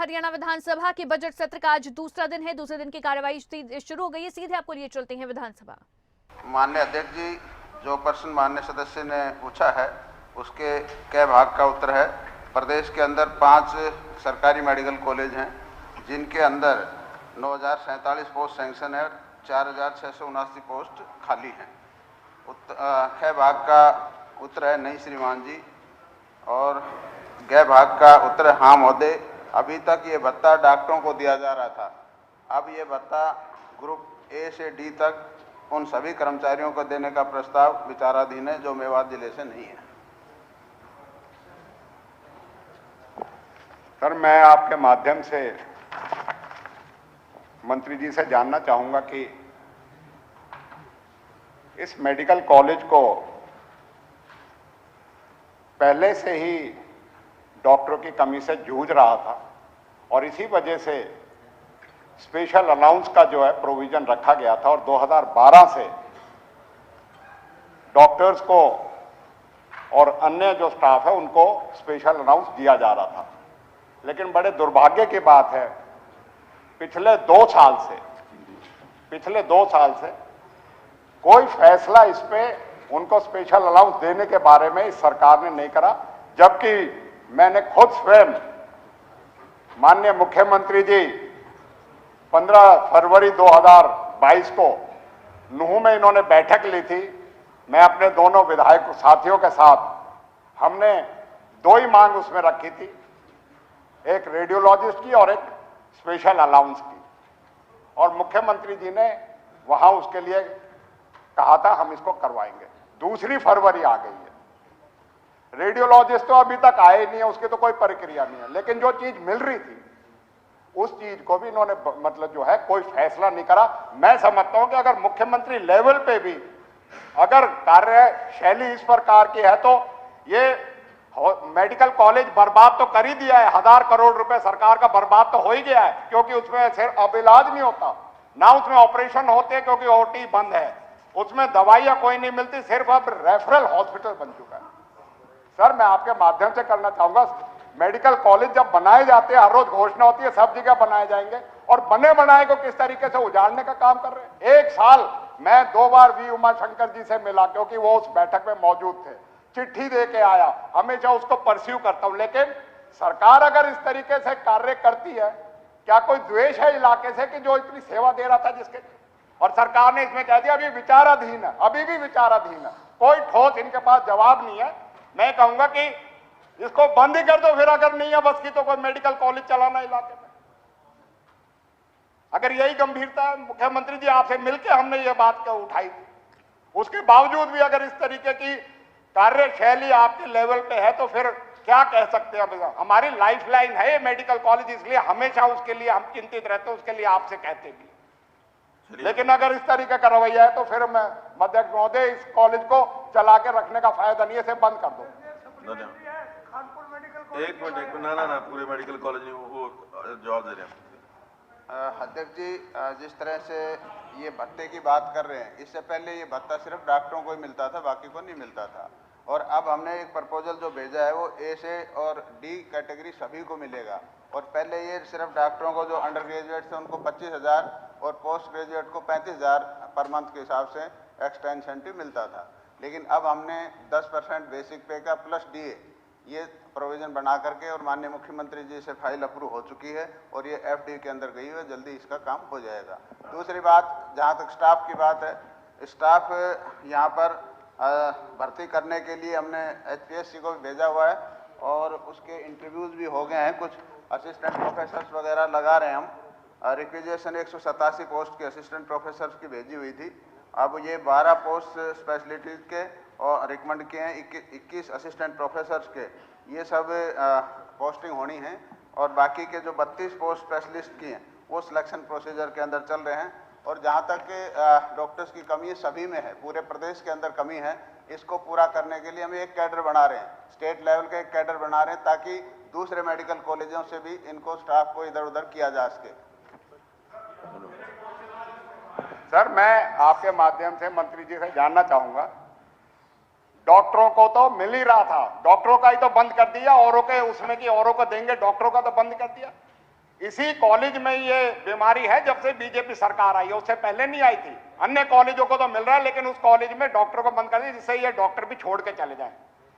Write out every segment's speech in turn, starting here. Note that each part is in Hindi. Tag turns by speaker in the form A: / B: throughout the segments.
A: हरियाणा विधानसभा के बजट सत्र का आज दूसरा दिन है। दूसरे दिन की कार्यवाही शुरू हो गई है। सीधे आपको लिए चलते हैं विधानसभा।
B: माननीय अध्यक्ष जी, जो प्रश्न माननीय सदस्य ने पूछा है उसके कै भाग का उत्तर है। प्रदेश के अंदर 5 सरकारी मेडिकल कॉलेज हैं जिनके अंदर 9,047 पोस्ट सैंक्शन है, 4,679 पोस्ट खाली हैं। कै भाग का उत्तर है नहीं श्रीमान जी, और गै भाग का उत्तर है हाँ महोदय। अभी तक ये भत्ता डॉक्टरों को दिया जा रहा था, अब ये भत्ता ग्रुप ए से डी तक उन सभी कर्मचारियों को देने का प्रस्ताव विचाराधीन है जो मेवात जिले से नहीं है।
C: सर, मैं आपके माध्यम से मंत्री जी से जानना चाहूंगा कि इस मेडिकल कॉलेज को पहले से ही डॉक्टरों की कमी से जूझ रहा था और इसी वजह से स्पेशल अलाउंस का जो है प्रोविजन रखा गया था और 2012 से डॉक्टर्स को और अन्य जो स्टाफ है उनको स्पेशल अलाउंस दिया जा रहा था। लेकिन बड़े दुर्भाग्य की बात है, पिछले 2 साल से कोई फैसला इस पे उनको स्पेशल अलाउंस देने के बारे में इस सरकार ने नहीं करा, जबकि मैंने खुद स्वयं माननीय मुख्यमंत्री जी 15 फरवरी 2022 को नूह में इन्होंने बैठक ली थी। मैं अपने दोनों विधायक साथियों के साथ हमने 2 ही मांग उसमें रखी थी, एक रेडियोलॉजिस्ट की और एक स्पेशल अलाउंस की, और मुख्यमंत्री जी ने वहां उसके लिए कहा था हम इसको करवाएंगे। 2 फरवरी आ गई है, रेडियोलॉजिस्ट तो अभी तक आए नहीं है, उसकी तो कोई प्रक्रिया नहीं है, लेकिन जो चीज मिल रही थी उस चीज को भी इन्होंने मतलब जो है कोई फैसला नहीं करा। मैं समझता हूं कि अगर मुख्यमंत्री लेवल पे भी अगर कार्यशैली इस प्रकार की है तो ये मेडिकल कॉलेज बर्बाद तो कर ही दिया है। 1000 करोड़ रुपए सरकार का बर्बाद तो हो ही गया है, क्योंकि उसमें सिर्फ अब इलाज नहीं होता, ना उसमें ऑपरेशन होते क्योंकि ओटी बंद है, उसमें दवाइयां कोई नहीं मिलती, सिर्फ अब रेफरल हॉस्पिटल बन चुका है। सर, मैं आपके माध्यम से करना चाहूंगा, मेडिकल कॉलेज जब बनाए जाते हैं, हर रोज घोषणा होती है सब जगह बनाए जाएंगे, और बने बनाए को किस तरीके से उजाड़ने का काम कर रहे हैं। 1 साल मैं 2 बार वी उमाशंकर जी से मिला, क्योंकि वो उस बैठक में मौजूद थे, चिट्ठी दे के आया, हमेशा उसको परस्यू करता हूं। लेकिन सरकार अगर इस तरीके से कार्य करती है, क्या कोई द्वेष है इलाके से कि जो इतनी सेवा दे रहा था जिसके, और सरकार ने इसमें कह दिया अभी विचाराधीन है, अभी भी विचाराधीन है, कोई ठोस इनके पास जवाब नहीं है। मैं कहूंगा कि इसको बंद ही कर दो, फिर अगर नहीं है बस की तो कोई मेडिकल कॉलेज चलाना इलाके में। अगर यही गंभीरता है, मुख्यमंत्री जी आपसे मिलकर हमने ये बात उठाई थी, उसके बावजूद भी अगर इस तरीके की कार्यशैली आपके लेवल पे है तो फिर क्या कह सकते हैं। हमारी लाइफलाइन है ये मेडिकल कॉलेज, इसलिए हमेशा उसके लिए हम चिंतित रहते हैं, उसके लिए आपसे कहते भी। लेकिन अगर इस तरीके का रवैया है तो फिर मैं अध्यक्ष महोदय इस कॉलेज को चला के रखने का फायदा नहीं है, इसे बंद कर दो।
D: एक मिनट ना पूरे मेडिकल कॉलेज वो जवाब दे रहे हैं।
B: अध्यक्ष जी, जिस तरह से ये भत्ते की बात कर रहे हैं, इससे पहले ये भत्ता सिर्फ डॉक्टरों को ही मिलता था, बाकी को नहीं मिलता था, और अब हमने एक प्रपोजल जो भेजा है वो ए से और डी कैटेगरी सभी को मिलेगा। और पहले ये सिर्फ डॉक्टरों को जो अंडर ग्रेजुएट थे उनको 25,000 और पोस्ट ग्रेजुएट को 35,000 पर मंथ के हिसाब से एक्स्ट्रा इंसेंटिव मिलता था, लेकिन अब हमने 10% बेसिक पे का प्लस डीए ये प्रोविजन बना करके, और माननीय मुख्यमंत्री जी से फाइल अप्रूव हो चुकी है और ये एफडी के अंदर गई है, जल्दी इसका काम हो जाएगा। दूसरी बात, जहाँ तक स्टाफ की बात है, स्टाफ यहाँ पर भर्ती करने के लिए हमने HPSC को भी भेजा हुआ है और उसके इंटरव्यूज़ भी हो गए हैं। कुछ असिस्टेंट प्रोफेसर्स वगैरह लगा रहे हैं हम। रिक्विजेशन 187 पोस्ट के असिस्टेंट प्रोफेसर्स की भेजी हुई थी, अब ये 12 पोस्ट स्पेशलिटीज़ के और रिकमेंड किए हैं, 21 असिस्टेंट प्रोफेसर्स के, ये सब पोस्टिंग होनी है, और बाकी के जो 32 पोस्ट स्पेशलिस्ट की हैं वो सिलेक्शन प्रोसीजर के अंदर चल रहे हैं। और जहाँ तक डॉक्टर्स की कमी सभी में है, पूरे प्रदेश के अंदर कमी है, इसको पूरा करने के लिए हम एक कैडर बना रहे हैं, स्टेट लेवल का एक कैडर बना रहे हैं, ताकि दूसरे मेडिकल कॉलेजों से भी इनको स्टाफ को इधर उधर किया जा सके।
C: सर, मैं आपके माध्यम से मंत्री जी से जानना चाहूंगा, डॉक्टरों को तो मिल ही रहा था, डॉक्टरों का ही तो बंद कर दिया, औरों के उसमें कि औरों को देंगे, डॉक्टरों का तो बंद कर दिया। इसी कॉलेज में ये बीमारी है जब से बीजेपी सरकार आई है, उससे पहले नहीं आई थी। अन्य कॉलेजों को तो मिल रहा है, लेकिन उस कॉलेज में डॉक्टर को बंद कर दिया जिससे ये डॉक्टर भी छोड़ के चले जाएं।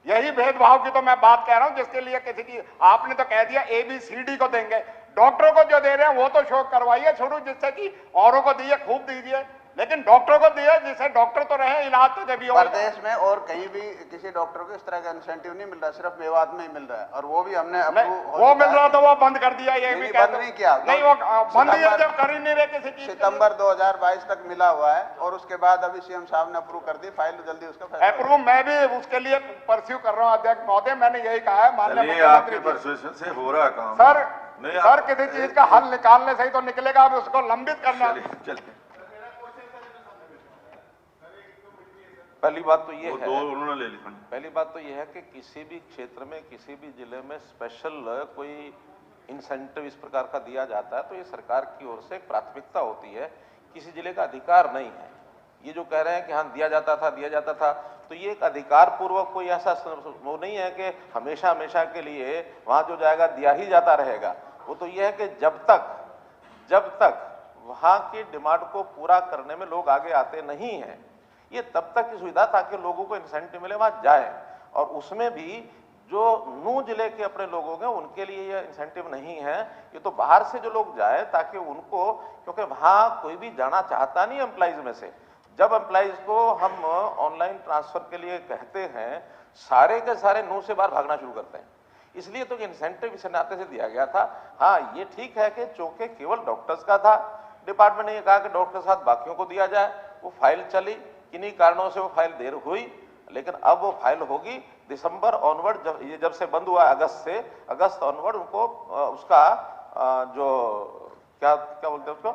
C: यही भेदभाव की तो मैं बात कह रहा हूं, जिसके लिए किसी की आपने तो कह दिया ABCD को देंगे, डॉक्टरों को जो दे रहे हैं वो तो शो करवाइए शुरू, जिससे कि औरों को दिए, खूब दीजिए, लेकिन डॉक्टरों को दिए जिससे डॉक्टर तो रहे, इलाज तो जब भी हो।
B: प्रदेश में और कहीं भी किसी डॉक्टर को इस तरह का इंसेंटिव नहीं मिल रहा, सिर्फ मेवात में ही मिल रहा है, और वो भी हमने
C: वो मिल रहा तो वो बंद कर दिया। ये भी
B: बंद नहीं किया,
C: नहीं वो बंद ही जब कर ही नहीं रहे किसी चीज।
B: सितंबर 2022 तक मिला हुआ है, और उसके बाद अभी CM साहब ने अप्रूव कर दी, फाइल जल्दी उसका फैसला
C: अप्रूव मैं भी उसके लिए परस्यू कर रहा हूं अध्यक्ष महोदय, मैंने यही कहा है माननीय
D: आपके
C: मुख्यमंत्री
D: परसुएशन से हो रहा है काम
C: सर।
D: नहीं,
C: सर किसी चीज का हल निकालने से ही तो निकलेगा, अब उसको लंबित करना।
D: चलिए
E: पहली बात तो ये
D: वो
E: है,
D: दो उन्होंने ले ली।
E: पहली बात तो ये है कि किसी भी क्षेत्र में, किसी भी जिले में स्पेशल कोई इंसेंटिव इस प्रकार का दिया जाता है तो ये सरकार की ओर से एक प्राथमिकता होती है, किसी जिले का अधिकार नहीं है। ये जो कह रहे हैं कि हाँ दिया जाता था, तो ये एक अधिकार पूर्वक कोई ऐसा वो नहीं है कि हमेशा हमेशा के लिए वहां जो जाएगा दिया ही जाता रहेगा। वो तो ये है कि जब तक वहां की डिमांड को पूरा करने में लोग आगे आते नहीं हैं, ये तब तक की सुविधा ताकि लोगों को इंसेंटिव मिले वहां जाए। और उसमें भी जो नूह जिले के अपने लोग हैं उनके लिए ये इंसेंटिव नहीं है, ये तो बाहर से जो लोग जाए ताकि उनको, क्योंकि वहां कोई भी जाना चाहता नहीं एम्प्लॉइज में से। जब एम्प्लॉइज को हम ऑनलाइन ट्रांसफर के लिए कहते हैं, सारे के सारे नूह से बाहर भागना शुरू करते हैं। इसलिए तो इंसेंटिव इस नाते से दिया गया था। हाँ ये ठीक है कि चूंकि केवल डॉक्टर्स का था, डिपार्टमेंट ने ये कहा कि डॉक्टर के साथ बाकियों को दिया जाए, वो फाइल चली, किन्हीं कारणों से वो फाइल देर हुई, लेकिन अब वो फाइल होगी दिसंबर ऑनवर्ड। जब से बंद हुआ अगस्त ऑनवर्ड उनको उसका जो क्या बोलते हैं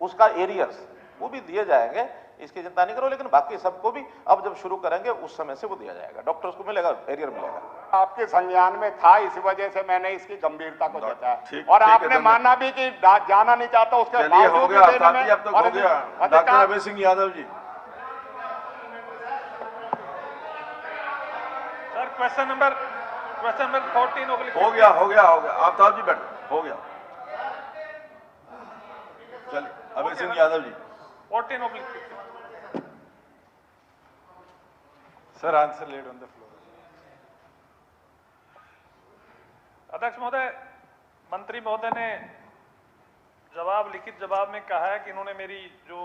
E: उसका एरियर्स वो भी दिए जाएंगे, इसकी चिंता नहीं करो। लेकिन बाकी सबको भी अब जब शुरू करेंगे उस समय से वो दिया जाएगा, डॉक्टर्स को मिलेगा, एरियर मिलेगा।
C: आपके संज्ञान में था, इस वजह से मैंने इसकी गंभीरता को जताया, और
D: ठीक
C: आपने माना भी कि जाना नहीं चाहता, उसके बावजूद
D: हो गया, अब तक हो गया। Doctor Abhay Singh Yadav ji.
F: Sir question number 14
D: हो गया आफ्ताब जी बैठो, हो गया। चलिए Abhay Singh Yadav ji.
F: 14 sir answer laid on the floor. अध्यक्ष महोदय, मंत्री महोदय ने लिखित जवाब में कहा है कि इन्होंने मेरी जो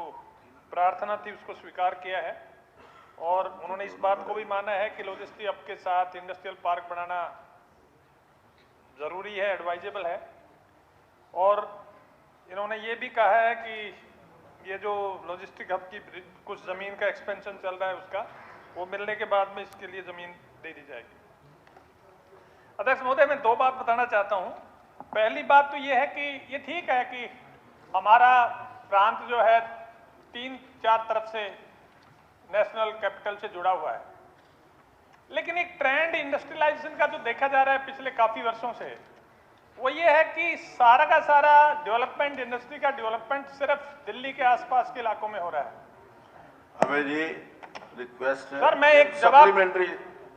F: प्रार्थना थी उसको स्वीकार किया है, और उन्होंने इस बात को भी माना है कि लॉजिस्टिक हब के साथ इंडस्ट्रियल पार्क बनाना जरूरी है, एडवाइजेबल है। और इन्होंने ये भी कहा है कि ये जो लॉजिस्टिक हब की कुछ ज़मीन का एक्सपेंशन चल रहा है उसका वो मिलने के बाद में इसके लिए ज़मीन दे दी जाएगी। अध्यक्ष महोदय, मैं दो बात बताना चाहता हूँ। पहली बात तो ये है कि ये ठीक है कि हमारा प्रांत जो है 3-4 तरफ से नेशनल कैपिटल से जुड़ा हुआ है, लेकिन एक ट्रेंड इंडस्ट्रियलाइजेशन का जो देखा जा रहा है पिछले काफ़ी वर्षों से, वो ये है कि सारा का सारा डेवलपमेंट, इंडस्ट्री का डेवलपमेंट सिर्फ दिल्ली के आसपास के इलाकों में हो रहा है।
D: अभय जी रिक्वेस्ट है
F: सर, मैं एक जवाब
D: सप्लीमेंट्री,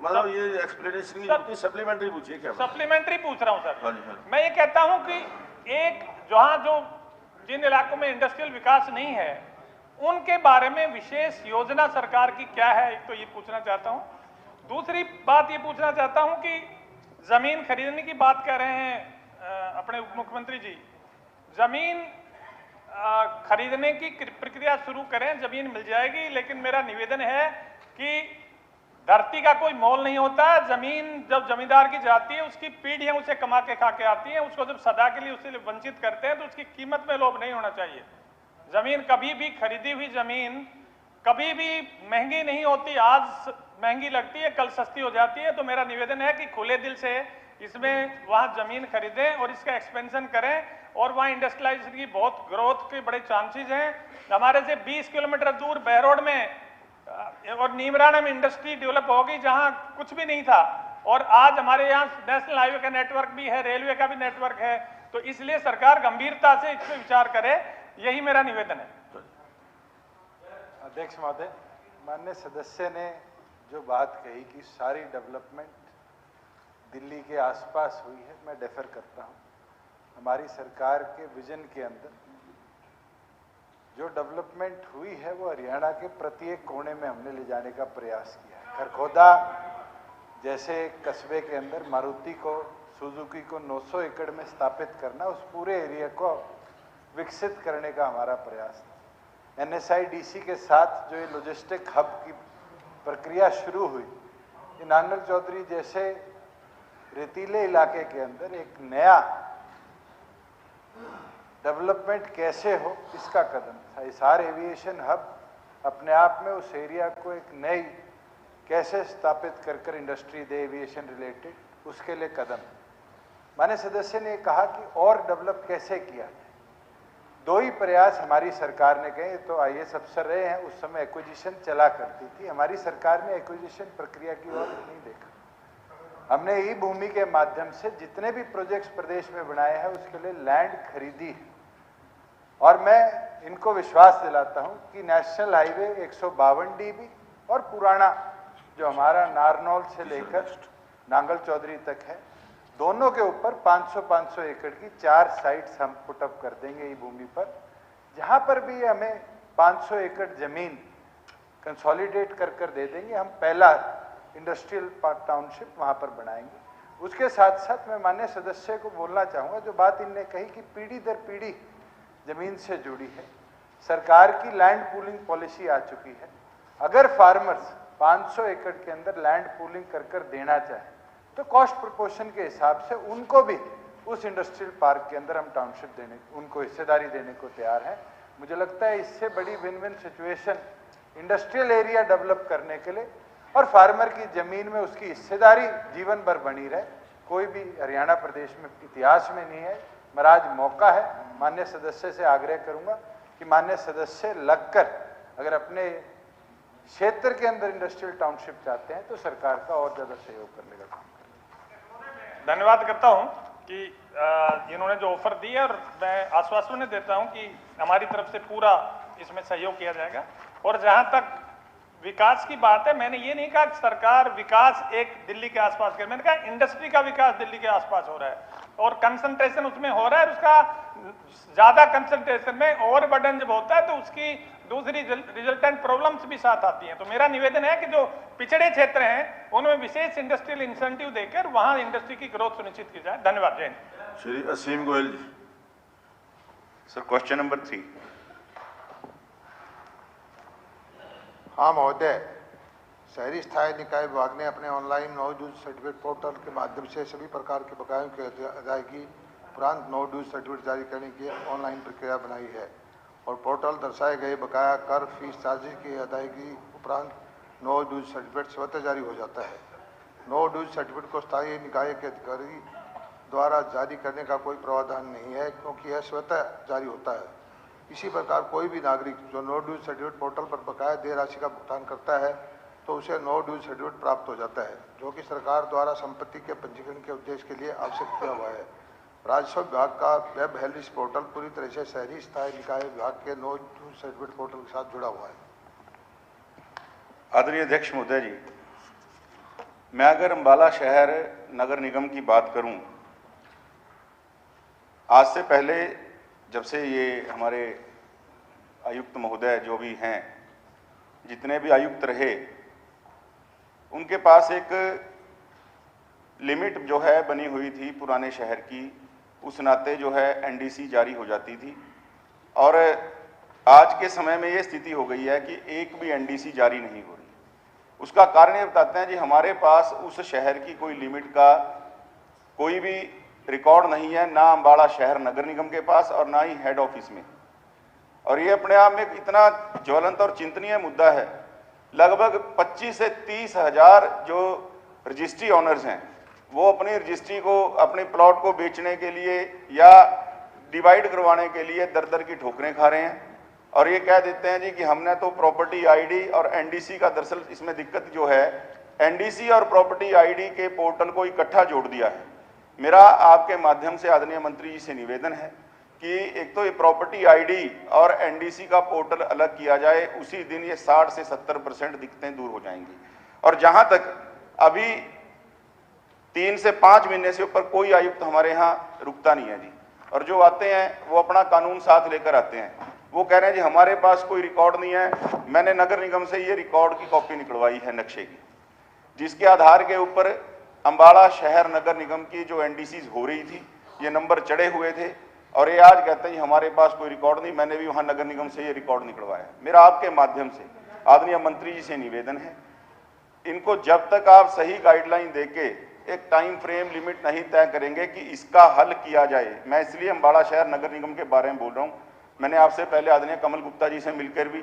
D: मतलब ये एक्सप्लेनेशन की सप्लीमेंट्री पूछिए। क्या
F: सप्लीमेंट्री पूछ रहा हूं सर।
D: हाँ जी, हाँ जी।
F: मैं ये कहता हूं कि एक जिन इलाकों में इंडस्ट्रियल विकास नहीं है उनके बारे में विशेष योजना सरकार की क्या है, एक तो ये पूछना चाहता हूं। दूसरी बात ये पूछना चाहता हूं कि जमीन खरीदने की बात कर रहे हैं अपने उप मुख्यमंत्री जी, जमीन खरीदने की प्रक्रिया शुरू करें, जमीन मिल जाएगी। लेकिन मेरा निवेदन है कि धरती का कोई मोल नहीं होता। जमीन जब जमींदार की जाती है, उसकी पीढ़ियां उसे कमा के खा के आती हैं, उसको जब सदा के लिए उससे वंचित करते हैं तो उसकी कीमत में लोभ नहीं होना चाहिए। जमीन कभी भी, खरीदी हुई जमीन कभी भी महंगी नहीं होती। आज महंगी लगती है, कल सस्ती हो जाती है। तो मेरा निवेदन है कि खुले दिल से इसमें वहाँ जमीन खरीदें और इसका एक्सपेंशन करें, और वहाँ इंडस्ट्रियलाइजेशन की बहुत ग्रोथ के बड़े चांसेस हैं। हमारे से 20 किलोमीटर दूर बहरोड में और नीमराना में इंडस्ट्री डेवलप होगी जहाँ कुछ भी नहीं था, और आज हमारे यहाँ नेशनल हाईवे का नेटवर्क भी है, रेलवे का भी नेटवर्क है। तो इसलिए सरकार गंभीरता से इस पर विचार करे, यही मेरा निवेदन है।
G: अध्यक्ष महोदय, माननीय सदस्य ने जो बात कही कि सारी डेवलपमेंट दिल्ली के आसपास हुई है, मैं डेफर करता हूँ। हमारी सरकार के विजन के अंदर जो डेवलपमेंट हुई है वो हरियाणा के प्रत्येक कोने में हमने ले जाने का प्रयास किया है। खरखोदा जैसे कस्बे के अंदर मारुति को, सुजुकी को 900 एकड़ में स्थापित करना, उस पूरे एरिया को विकसित करने का हमारा प्रयास था। NSIDC के साथ जो ये लॉजिस्टिक हब की प्रक्रिया शुरू हुई, ये नांगल चौधरी जैसे रेतीले इलाके के अंदर एक नया डेवलपमेंट कैसे हो, इसका कदम था। हिसार एविएशन हब अपने आप में उस एरिया को एक नई कैसे स्थापित कर इंडस्ट्री दे एविएशन रिलेटेड, उसके लिए कदम। माननीय सदस्य ने कहा कि और डेवलप कैसे किया जाए। दो ही प्रयास हमारी सरकार ने कहे, तो IAS अफसर रहे हैं, उस समय एक्विजिशन चला करती थी। हमारी सरकार ने एक्विजिशन प्रक्रिया की ओर नहीं देखा। हमने ई भूमि के माध्यम से जितने भी प्रोजेक्ट्स प्रदेश में बनाए हैं उसके लिए लैंड खरीदी है। और मैं इनको विश्वास दिलाता हूं कि नेशनल हाईवे 152 DB और पुराना जो हमारा नारनौल से लेकर नांगल चौधरी तक है, दोनों के ऊपर 500-500 एकड़ की 4 साइट्स हम पुटअप कर देंगे ई भूमि पर। जहां पर भी हमें 500 एकड़ जमीन कंसोलिडेट कर दे देंगे, हम पहला इंडस्ट्रियल टाउनशिप वहां पर बनाएंगे। उसके साथ साथ मैं माननीय सदस्य को बोलना चाहूँगा, जो बात इनने कही कि पीढ़ी दर पीढ़ी जमीन से जुड़ी है, सरकार की लैंड पूलिंग पॉलिसी आ चुकी है। अगर फार्मर्स 500 एकड़ के अंदर लैंड पूलिंग कर देना चाहे तो कॉस्ट प्रोपोर्शन के हिसाब से उनको भी उस इंडस्ट्रियल पार्क के अंदर हम टाउनशिप देने, उनको हिस्सेदारी देने को तैयार हैं। मुझे लगता है इससे बड़ी win win situation industrial area develop करने के लिए और फार्मर की जमीन में उसकी हिस्सेदारी जीवन भर बनी रहे, कोई भी हरियाणा प्रदेश में इतिहास में नहीं है। मेरा आज मौका है, माननीय सदस्य से आग्रह करूंगा कि माननीय सदस्य लगकर अगर अपने क्षेत्र के अंदर इंडस्ट्रियल टाउनशिप चाहते हैं तो सरकार का और ज्यादा सहयोग करने का काम करें।
F: धन्यवाद करता हूं कि इन्होंने जो ऑफर दी है, और मैं आश्वासन देता हूं कि हमारी तरफ से पूरा इसमें सहयोग किया जाएगा। और जहां तक विकास की बात है, मैंने ये नहीं कहा कि सरकार विकास एक दिल्ली के आसपास कर, मैंने कहा इंडस्ट्री का विकास दिल्ली के आसपास हो रहा है और कंसंट्रेशन उसमें हो रहा है। उसका ज्यादा कंसंट्रेशन में ओवरबर्डन जब होता है तो उसकी दूसरी रिजल्टेंट प्रॉब्लम्स भी साथ आती हैं। तो मेरा निवेदन है कि जो पिछड़े क्षेत्र हैं उनमें विशेष इंडस्ट्रियल इंसेंटिव देकर वहां इंडस्ट्री की ग्रोथ सुनिश्चित की जाए। धन्यवाद। जय Hind.
D: Shri Aseem Goyal ji.
H: Sir, question number 3।
I: हाँ महोदय, शहरी स्थायी निकाय विभाग ने अपने online no dues certificate portal के माध्यम से सभी प्रकार के बकायों की अदायगी उपरांत नो ड्यूज सर्टिफिकेट जारी करने की ऑनलाइन प्रक्रिया बनाई है और पोर्टल दर्शाए गए बकाया कर फीस चार्जेज की अदायगी उपरांत नो ड्यूज सर्टिफिकेट स्वतः जारी हो जाता है। नो ड्यूज सर्टिफिकेट को स्थायी निकाय के अधिकारी द्वारा जारी करने का कोई प्रावधान नहीं है क्योंकि यह स्वतः जारी होता है। इसी प्रकार कोई भी नागरिक जो नो ड्यूज सर्टिफिकेट पोर्टल पर बकाया देय राशि का भुगतान करता है तो उसे नो ड्यूज सर्टिफिकेट प्राप्त हो जाता है, जो कि सरकार द्वारा संपत्ति के पंजीकरण के उद्देश्य के लिए आवश्यक किया हुआ है। राजस्व विभाग का वेब हेल्थ पोर्टल पूरी तरह से शहरी स्थायी निकाय विभाग के नो ड्यूज सर्टिफिकेट पोर्टल के साथ जुड़ा हुआ है।
H: आदरणीय अध्यक्ष महोदय जी, मैं अगर अम्बाला शहर नगर निगम की बात करूं, आज से पहले जब से ये हमारे आयुक्त महोदय जो भी हैं, जितने भी आयुक्त रहे, उनके पास एक लिमिट जो है बनी हुई थी पुराने शहर की, उस नाते जो है NDC जारी हो जाती थी। और आज के समय में ये स्थिति हो गई है कि एक भी NDC जारी नहीं हो रही। उसका कारण ये बताते हैं जी, हमारे पास उस शहर की कोई लिमिट का कोई भी रिकॉर्ड नहीं है, ना अम्बाड़ा शहर नगर निगम के पास और ना ही हेड ऑफिस में। और ये अपने आप में इतना ज्वलंत और चिंतनीय मुद्दा है। लगभग 25 से 30 हजार जो रजिस्ट्री ऑनर्स हैं वो अपनी रजिस्ट्री को, अपने प्लॉट को बेचने के लिए या डिवाइड करवाने के लिए दर दर की ठोकरें खा रहे हैं और ये कह देते हैं जी कि हमने तो प्रॉपर्टी ID और NDC का, दरअसल इसमें दिक्कत जो है NDC और प्रॉपर्टी ID के पोर्टल को इकट्ठा जोड़ दिया है। मेरा आपके माध्यम से आदरणीय मंत्री जी से निवेदन है कि एक तो ये प्रॉपर्टी ID और NDC का पोर्टल अलग किया जाए, उसी दिन ये 60 से 70% दिक्कतें दूर हो जाएंगी। और जहां तक अभी 3 से 5 महीने से ऊपर कोई आयुक्त हमारे यहाँ रुकता नहीं है जी। और जो आते हैं वो अपना कानून साथ लेकर आते हैं। वो कह रहे हैं जी हमारे पास कोई रिकॉर्ड नहीं है। मैंने नगर निगम से ये रिकॉर्ड की कॉपी निकलवाई है नक्शे की, जिसके आधार के ऊपर अंबाला शहर नगर निगम की जो एनडीसीज हो रही थी, ये नंबर चढ़े हुए थे और ये आज कहते हैं हमारे पास कोई रिकॉर्ड नहीं। मैंने भी वहाँ नगर निगम से ये रिकॉर्ड निकलवाया है। मेरा आपके माध्यम से आदरणीय मंत्री जी से निवेदन है, इनको जब तक आप सही गाइडलाइन देके एक टाइम फ्रेम लिमिट नहीं तय करेंगे कि इसका हल किया जाए। मैं इसलिए अंबाला शहर नगर निगम के बारे में बोल रहा हूँ। मैंने आपसे पहले आदरणीय कमल गुप्ता जी से मिलकर भी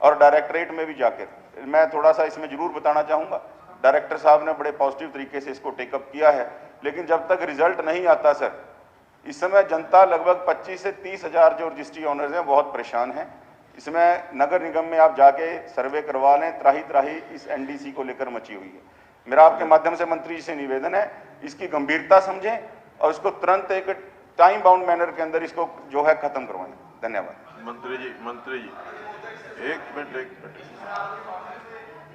H: और डायरेक्टरेट में भी जाकर मैं थोड़ा सा इसमें जरूर बताना चाहूँगा, डायरेक्टर साहब ने बड़े पॉजिटिव तरीके से इसको टेकअप किया है, लेकिन जब तक रिजल्ट नहीं आता सर, इस समय जनता लगभग 25 से 30 हज़ार जो रजिस्ट्री ऑनर्स हैं बहुत परेशान हैं। इसमें नगर निगम में आप जाके सर्वे करवा लें, त्राही त्राही इस एनडीसी को लेकर मची हुई है। मेरा आपके माध्यम से मंत्री जी से निवेदन है, इसकी गंभीरता समझें और इसको तुरंत एक टाइम बाउंड मैनर के अंदर इसको जो है खत्म करवाएं। धन्यवाद।
D: मंत्री जी एक मिनट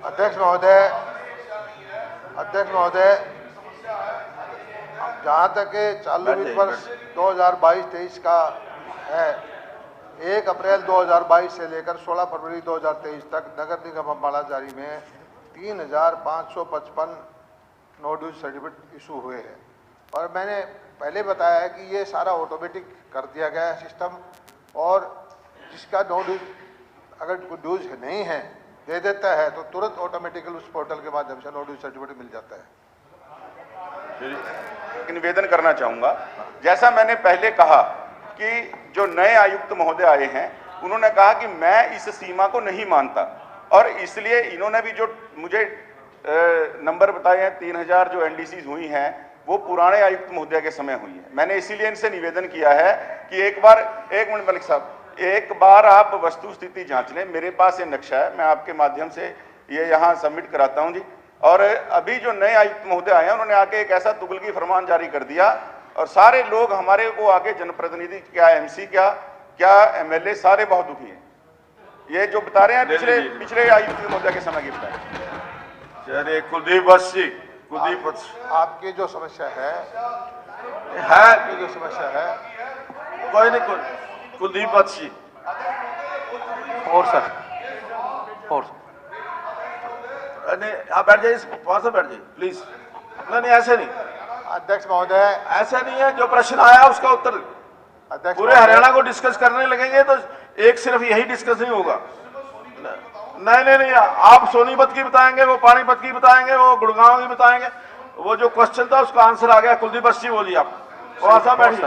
I: अध्यक्ष महोदय, जहाँ तक चालू वित्त वर्ष 2022-23 का है, 1 अप्रैल 2022 से लेकर 16 फरवरी 2023 तक नगर निगम अंबाला जारी में 3,555 नो ड्यूज सर्टिफिकेट इशू हुए हैं। और मैंने पहले बताया है कि ये सारा ऑटोमेटिक कर दिया गया है सिस्टम, और जिसका नो ड्यूज अगर ड्यूज नहीं है दे देता है तो तुरंत ऑटोमेटिकली उस पोर्टल के माध्यम से नो ड्यूज सर्टिफिकेट मिल जाता है।
H: निवेदन करना चाहूंगा, जैसा मैंने पहले कहा कि जो नए आयुक्त महोदय आए हैं उन्होंने कहा कि मैं इस सीमा को नहीं मानता, और इसलिए इन्होंने भी जो मुझे नंबर बताए हैं 3000 जो एनडीसीज हुई हैं वो पुराने आयुक्त महोदय के समय हुई है। मैंने इसीलिए इनसे निवेदन किया है कि एक मिनट मलिक साहब, एक बार आप वस्तु स्थिति जांच लें। मेरे पास ये नक्शा है, मैं आपके माध्यम से ये यहाँ सबमिट कराता हूँ जी। और अभी जो नए आयुक्त महोदय आए हैं उन्होंने आके एक ऐसा तुगलकी फरमान जारी कर दिया और सारे लोग हमारे को आगे जनप्रतिनिधि क्या एमसी क्या एमएलए सारे बहुत दुखी हैं। ये जो बता रहे हैं पिछले आयुक्त महोदय के समय की बताए।
D: चलिए कुलदीप वत्स जी,
I: आपकी जो समस्या है
D: कोई नहीं, कुलदीप वत्स जी
E: और सर
D: नहीं, आप बैठ जाइए, वहां से बैठ जाइए प्लीज। नहीं ऐसे नहीं
I: अध्यक्ष महोदय,
D: ऐसा नहीं है। जो प्रश्न आया उसका उत्तर
I: अध्यक्ष
D: पूरे हरियाणा को डिस्कस करने लगेंगे तो एक सिर्फ यही डिस्कस नहीं होगा। नहीं, आप सोनीपत की बताएंगे, वो पानीपत की बताएंगे, वो गुड़गांव की बताएंगे। वो जो क्वेश्चन था उसका आंसर आ गया। कुलदीप जी बोलिए आप, वहां से बैठिए।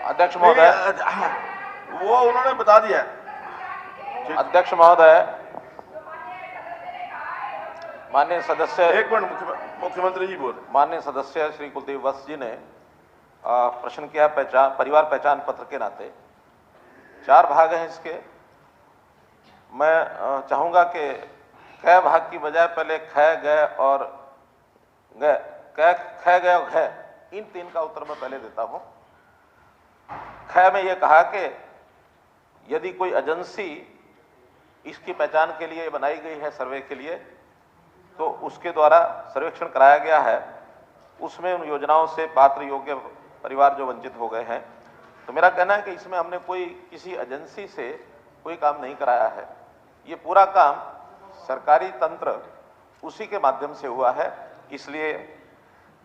E: अध्यक्ष महोदय,
D: वो उन्होंने बता दिया।
E: अध्यक्ष महोदय, माननीय सदस्य,
D: एक मिनट, मुख्यमंत्री जी बोल।
E: माननीय सदस्य श्री कुलदीप वत्स जी ने प्रश्न किया परिवार पहचान पत्र के नाते। 4 भाग हैं इसके। मैं चाहूंगा कि क भाग की बजाय पहले ख गए और ख गए और घ, इन 3 का उत्तर मैं पहले देता हूं। ख में यह कहा कि यदि कोई एजेंसी इसकी पहचान के लिए बनाई गई है सर्वे के लिए, तो उसके द्वारा सर्वेक्षण कराया गया है, उसमें उन योजनाओं से पात्र योग्य परिवार जो वंचित हो गए हैं। तो मेरा कहना है कि इसमें हमने किसी एजेंसी से कोई काम नहीं कराया है। ये पूरा काम सरकारी तंत्र उसी के माध्यम से हुआ है। इसलिए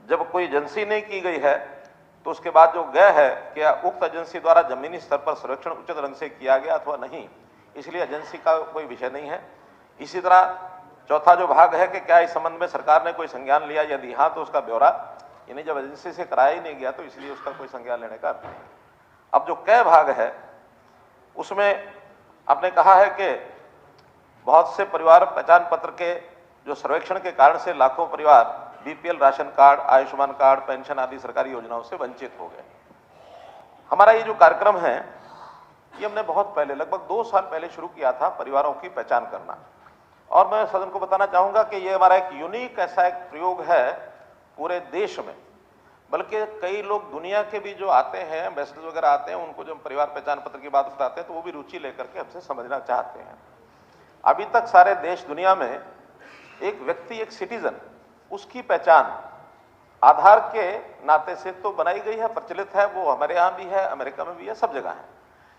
E: जब कोई एजेंसी नहीं की गई है तो उसके बाद जो गए है क्या उक्त एजेंसी द्वारा जमीनी स्तर पर सर्वेक्षण उचित ढंग से किया गया अथवा नहीं, इसलिए एजेंसी का कोई विषय नहीं है। इसी तरह चौथा जो भाग है कि क्या इस संबंध में सरकार ने कोई संज्ञान लिया, यदि हाँ तो उसका ब्यौरा, यानी जब एजेंसी से कराया ही नहीं गया तो इसलिए उसका कोई संज्ञान लेने का अर्थ नहीं। अब जो क भाग है उसमें आपने कहा है कि बहुत से परिवार पहचान पत्र के जो सर्वेक्षण के कारण से लाखों परिवार BPL ration card, Ayushman card, pension आदि सरकारी योजनाओं से वंचित हो गए। हमारा ये जो कार्यक्रम है ये हमने बहुत पहले, लगभग 2 साल पहले शुरू किया था, परिवारों की पहचान करना। और मैं सदन को बताना चाहूंगा कि ये हमारा एक यूनिक ऐसा एक प्रयोग है पूरे देश में, बल्कि कई लोग दुनिया के भी जो आते हैं, एम्बेसडर वगैरह आते हैं, उनको जब परिवार पहचान पत्र की बात बताते हैं तो वो भी रुचि लेकर के हमसे समझना चाहते हैं। अभी तक सारे देश दुनिया में एक व्यक्ति, एक सिटीजन, उसकी पहचान आधार के नाते से तो बनाई गई है, प्रचलित है, वो हमारे यहाँ भी है, अमेरिका में भी है, सब जगह है।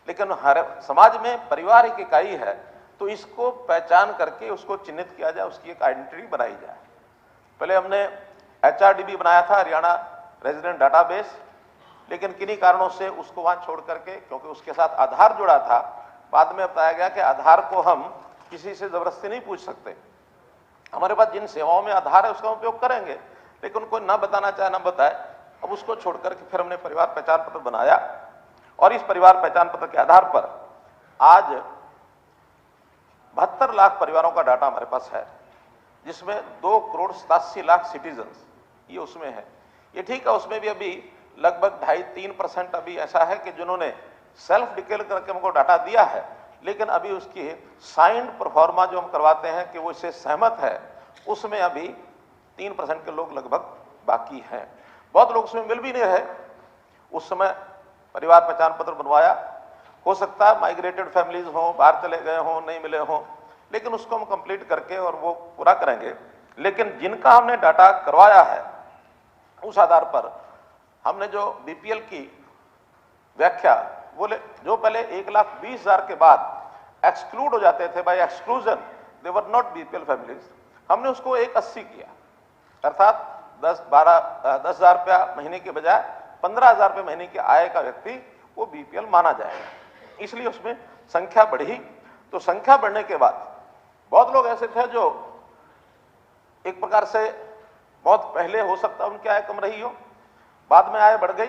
E: लेकिन हर समाज में परिवार एक इकाई है, तो इसको पहचान करके उसको चिन्हित किया जाए, उसकी एक आइडेंटिटी बनाई जाए। पहले हमने HRDB बनाया था, हरियाणा रेजिडेंट डाटाबेस, लेकिन किन्हीं कारणों से उसको वहां छोड़ करके, क्योंकि उसके साथ आधार जुड़ा था, बाद में बताया गया कि आधार को हम किसी से जबरदस्ती नहीं पूछ सकते। हमारे पास जिन सेवाओं में आधार है उसका उपयोग करेंगे, लेकिन उनको ना बताना चाहे ना बताए। अब उसको छोड़ करके फिर हमने परिवार पहचान पत्र बनाया, और इस परिवार पहचान पत्र के आधार पर आज 72 लाख परिवारों का डाटा हमारे पास है, जिसमें 2,87,00,000 सिटीजन्स ये उसमें है। ये ठीक है, उसमें भी अभी लगभग 2.5-3% अभी ऐसा है कि जिन्होंने सेल्फ डिक्लेयर करके हमको डाटा दिया है, लेकिन अभी उसकी साइंड प्रोफार्मा जो हम करवाते हैं कि वो इससे सहमत है, उसमें अभी 3% के लोग लगभग बाकी हैं। बहुत लोग उसमें मिल भी नहीं रहे। उस समय परिवार पहचान पत्र बनवाया, हो सकता है माइग्रेटेड फैमिलीज हो, बाहर चले गए हों, नहीं मिले हों, लेकिन उसको हम कंप्लीट करके और वो पूरा करेंगे। लेकिन जिनका हमने डाटा करवाया है, उस आधार पर हमने जो BPL की व्याख्या, बोले जो पहले 1,20,000 के बाद एक्सक्लूड हो जाते थे, by exclusion they were not BPL families, हमने उसको 1,80 किया, अर्थात 10,000 रुपया महीने के बजाय 15,000 रुपये महीने की आय का व्यक्ति वो BPL माना जाएगा। इसलिए उसमें संख्या बढ़ी। तो संख्या बढ़ने के बाद बहुत लोग ऐसे थे जो एक प्रकार से बहुत पहले हो सकता उनकी आय कम रही हो, बाद में आय बढ़ गई,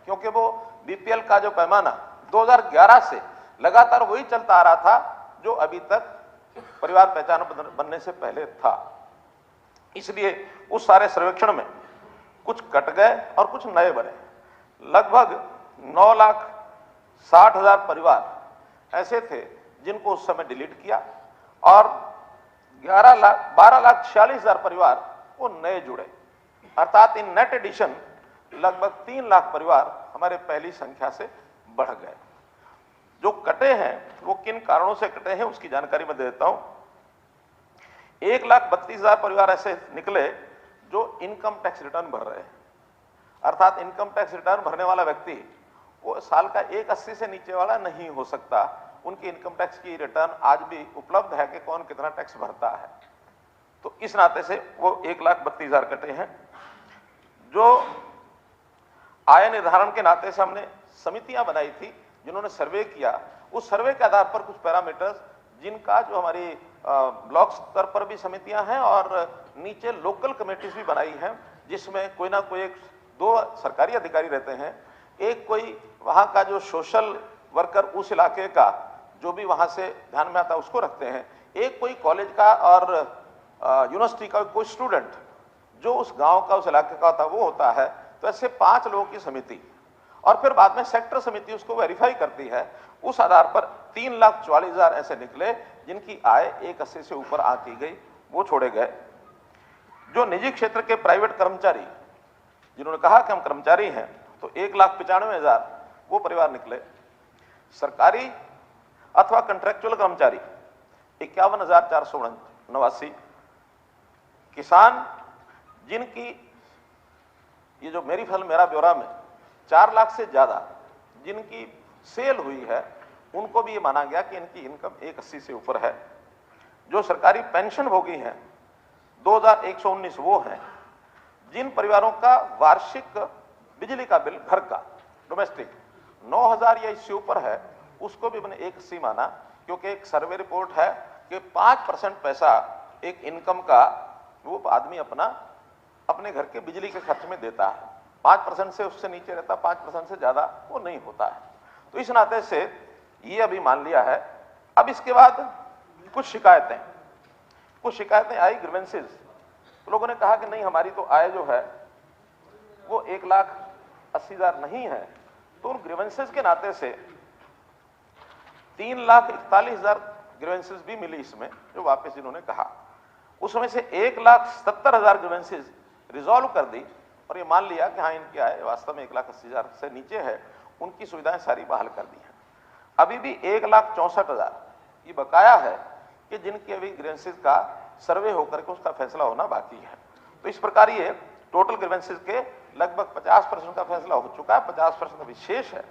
E: क्योंकि वो BPL का जो पैमाना 2011 से लगातार वही चलता आ रहा था जो अभी तक परिवार पहचान बनने से पहले था। इसलिए उस सारे सर्वेक्षण में कुछ कट गए और कुछ नए बने। लगभग 9,60,000 परिवार ऐसे थे जिनको उस समय डिलीट किया, और 12,46,000 परिवार वो नए जुड़े, अर्थात इन नेट एडिशन लगभग 3 लाख परिवार हमारे पहली संख्या से बढ़ गए। जो कटे हैं वो किन कारणों से कटे हैं उसकी जानकारी मैं दे देता हूं। 1,32,000 परिवार ऐसे निकले जो इनकम टैक्स रिटर्न भर रहे हैं, अर्थात इनकम टैक्स रिटर्न भरने वाला व्यक्ति वो साल का 1,80 से नीचे वाला नहीं हो सकता। उनकी इनकम टैक्स की रिटर्न आज भी उपलब्ध है कि कौन कितना टैक्स भरता है। तो इस नाते से वो 1,32,000 कटे हैं। जो आय निर्धारण के नाते से हमने समितियां बनाई थी जिन्होंने सर्वे किया, उस सर्वे के आधार पर कुछ पैरामीटर्स जिनका जो हमारी ब्लॉक स्तर पर भी समितियां हैं और नीचे लोकल कमेटीज भी बनाई हैं, जिसमें कोई ना कोई 2 सरकारी अधिकारी रहते हैं, एक कोई वहां का जो सोशल वर्कर उस इलाके का जो भी वहां से ध्यान में आता है उसको रखते हैं, एक कोई कॉलेज का और यूनिवर्सिटी का कोई स्टूडेंट जो उस गांव का उस इलाके का होता है वो होता है। तो ऐसे 5 लोगों की समिति, और फिर बाद में सेक्टर समिति उसको वेरीफाई करती है। उस आधार पर 3,44,000 ऐसे निकले जिनकी आय 1,80 से ऊपर आती गई, वो छोड़े गए। जो निजी क्षेत्र के प्राइवेट कर्मचारी जिन्होंने कहा कि हम कर्मचारी हैं, तो 1,95,000 वो परिवार निकले। सरकारी अथवा कंट्रेक्चुअल कर्मचारी 51,489। किसान जिनकी ये जो मेरी फल मेरा ब्यौरा में 4 लाख से ज्यादा जिनकी सेल हुई है, उनको भी ये माना गया कि इनकी इनकम 1,80 से ऊपर है। जो सरकारी पेंशन भोगी हैं 2,119 वो हैं जिन परिवारों का वार्षिक बिजली का बिल घर का डोमेस्टिक 9,000 या इससे ऊपर है, उसको भी मैंने 1,80 माना, क्योंकि एक सर्वे रिपोर्ट है कि 5% पैसा एक इनकम का वो आदमी अपने घर के बिजली के खर्च में देता है। 5% से उससे नीचे रहता, 5% से ज्यादा वो नहीं होता है। तो इस नाते से ये अभी मान लिया है। अब इसके बाद कुछ शिकायतें आई, ग्रीवेंसेस। तो लोगों ने कहा कि नहीं, हमारी तो आय जो है वो 1,80,000 नहीं है। तो उन ग्रीवेंसेस के नाते से 3,41,000 ग्रीवेंसेस भी मिली इसमें, जो वापस इन्होंने कहा। उसमें से 1,70,000 ग्रीवेंसेस रिजॉल्व कर दी और ये मान लिया कि हाँ, इनकी आय वास्तव में 1,80,000 से नीचे है, उनकी सुविधाएं सारी बहाल कर दी हैं। अभी भी 1,64,000 ये बकाया है कि जिनकी अभी ग्रीवेंसेस का सर्वे होकर के उसका फैसला होना बाकी है। तो इस प्रकार ये टोटल ग्रीवेंसेस के लगभग 50% का फैसला हो चुका है, 50% विशेष है।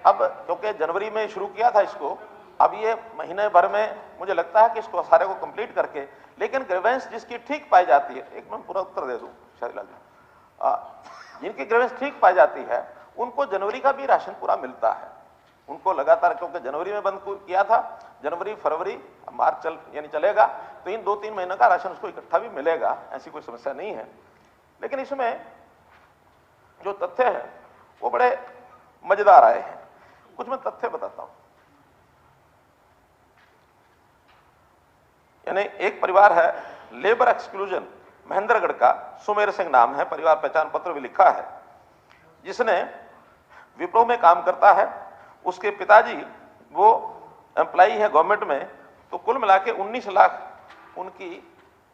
E: अब क्योंकि जनवरी में शुरू किया था इसको, अब ये महीने भर में मुझे लगता है कि इसको सारे को कंप्लीट करके, लेकिन ग्रीवेंस जिसकी ठीक पाई जाती है, एक मैं पूरा उत्तर दे दूं शाहरीलाल जी, जिनकी ग्रीवेंस ठीक पाई जाती है उनको जनवरी का भी राशन पूरा मिलता है। उनको लगातार, क्योंकि जनवरी में बंद किया था, जनवरी फरवरी मार्च यानी चलेगा, तो इन 2-3 महीनों का राशन उसको इकट्ठा भी मिलेगा, ऐसी कोई समस्या नहीं है। लेकिन इसमें जो तथ्य है वो बड़े मजेदार आए हैं। कुछ मैं तथ्य बताता हूं। यानी एक परिवार है, लेबर एक्सक्लूजन, महेंद्रगढ़ का, सुमेर सिंह नाम है, परिवार पहचान पत्र भी लिखा है, जिसने विप्रो में काम करता है। उसके पिताजी वो एम्प्लॉई है गवर्नमेंट में, तो कुल मिला के 19 लाख उनकी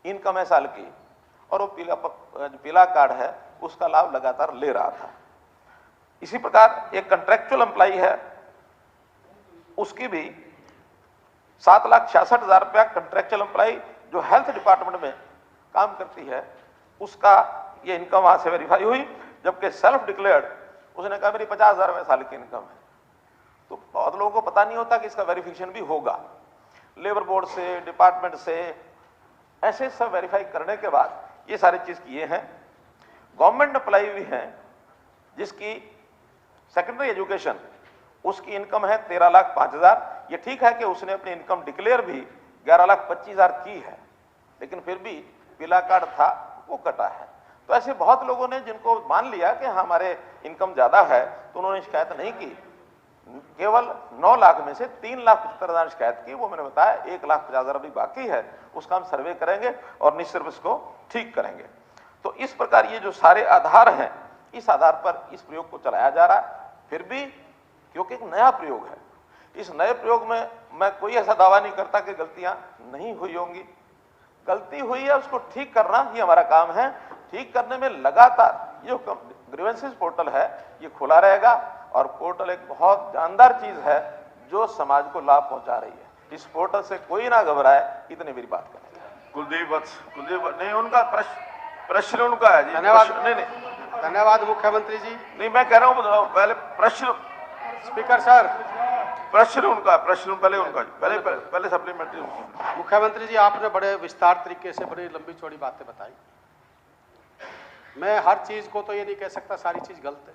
E: इनकम है साल की, और वो पीला कार्ड है उसका लाभ लगातार ले रहा था। इसी प्रकार एक कंट्रैक्चुअल एम्प्लॉई है, उसकी भी 7,66,000 रुपया कंट्रैक्चुअल एम्प्लॉई जो हेल्थ डिपार्टमेंट में काम करती है, उसका ये इनकम वहां से वेरीफाई हुई, जबकि सेल्फ डिक्लेयर्ड उसने कहा मेरी 50,000 रुपये साल की इनकम है। तो बहुत लोगों को पता नहीं होता कि इसका वेरिफिकेशन भी होगा लेबर बोर्ड से, डिपार्टमेंट से, ऐसे सब वेरीफाई करने के बाद ये सारी चीज किए हैं। गवर्नमेंट एम्प्लॉई भी हैं जिसकी सेकेंडरी एजुकेशन, उसकी इनकम है 13,05,000। ये ठीक है कि उसने अपनी इनकम डिक्लेयर भी 11,25,000 की है, लेकिन फिर भी पीला कार्ड था वो कटा है। तो ऐसे बहुत लोगों ने जिनको मान लिया कि हमारे इनकम ज्यादा है, तो उन्होंने शिकायत नहीं की। केवल 9 लाख में से 3,75,000 शिकायत की। वो मैंने बताया 1,50,000 अभी बाकी है, उसका हम सर्वे करेंगे और निश्चित रूप इसको ठीक करेंगे। तो इस प्रकार ये जो सारे आधार हैं, इस आधार पर इस प्रयोग को चलाया जा रहा है। फिर भी क्योंकि एक नया प्रयोग है, इस नए प्रयोग में मैं कोई ऐसा दावा नहीं करता कि गलतियां नहीं हुई होंगी। गलती हुई है, उसको ठीक करना ही हमारा काम है। ठीक करने में लगातार जो ग्रीवेंसेस पोर्टल है ये खुला रहेगा, और पोर्टल एक बहुत जानदार चीज है जो समाज को लाभ पहुंचा रही है। इस पोर्टल से कोई ना घबराए, इतने मेरी बात करें।
D: कुलदीप नहीं, उनका प्रश्न उनका है जी।
J: धन्यवाद।
D: नहीं,
J: धन्यवाद मुख्यमंत्री जी।
D: नहीं, मैं कह रहा हूँ पहले प्रश्न,
J: स्पीकर सर,
D: प्रश्न उनका, प्रश्न पहले उनका, पहले सप्लीमेंट्री।
J: मुख्यमंत्री जी आपने बड़े विस्तार तरीके से बड़ी लंबी चौड़ी बातें बताई। मैं हर चीज को तो ये नहीं कह सकता सारी चीज गलत है,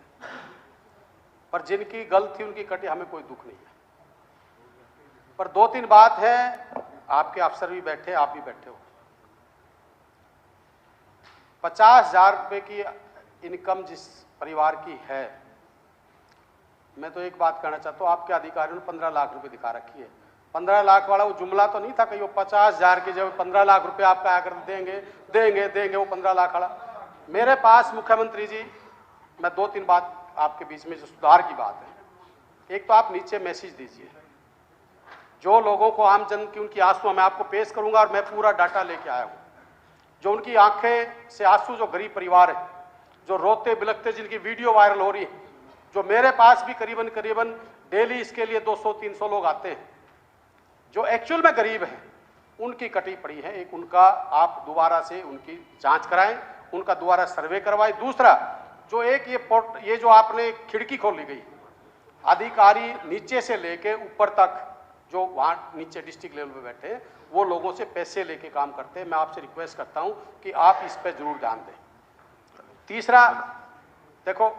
J: पर जिनकी गलत थी उनकी कटी हमें कोई दुख नहीं है। पर 2-3 बात है, आपके अफसर भी बैठे, आप भी बैठे हो। 50,000 रुपए की इनकम जिस परिवार की है, मैं तो एक बात कहना चाहता हूँ, आपके अधिकारियों ने 15 लाख रुपए दिखा रखी है। 15 लाख वाला वो जुमला तो नहीं था कि वो 50,000 की जब 15 लाख रुपए आपका आकर देंगे वो 15 लाख वाला। मेरे पास मुख्यमंत्री जी, मैं 2-3 बात आपके बीच में जो सुधार की बात है। एक तो आप नीचे मैसेज दीजिए, जो लोगों को आम जन की उनकी आंसू मैं आपको पेश करूंगा, और मैं पूरा डाटा लेके आया हूं, जो उनकी आंखें से आंसू, जो गरीब परिवार है, जो रोते बिलखते, जिनकी वीडियो वायरल हो रही है, जो मेरे पास भी करीबन डेली इसके लिए 200-300 लोग आते हैं, जो एक्चुअल में गरीब हैं, उनकी कटी पड़ी है। एक उनका आप दोबारा से उनकी जांच कराएं, उनका दोबारा सर्वे करवाएं। दूसरा, जो एक ये जो आपने खिड़की खोली गई, अधिकारी नीचे से लेके ऊपर तक जो वहां नीचे डिस्ट्रिक्ट लेवल पे बैठे हैं, वो लोगों से पैसे लेके काम करते हैं। मैं आपसे रिक्वेस्ट करता हूं कि आप इस पे जरूर ध्यान दें। तीसरा, देखो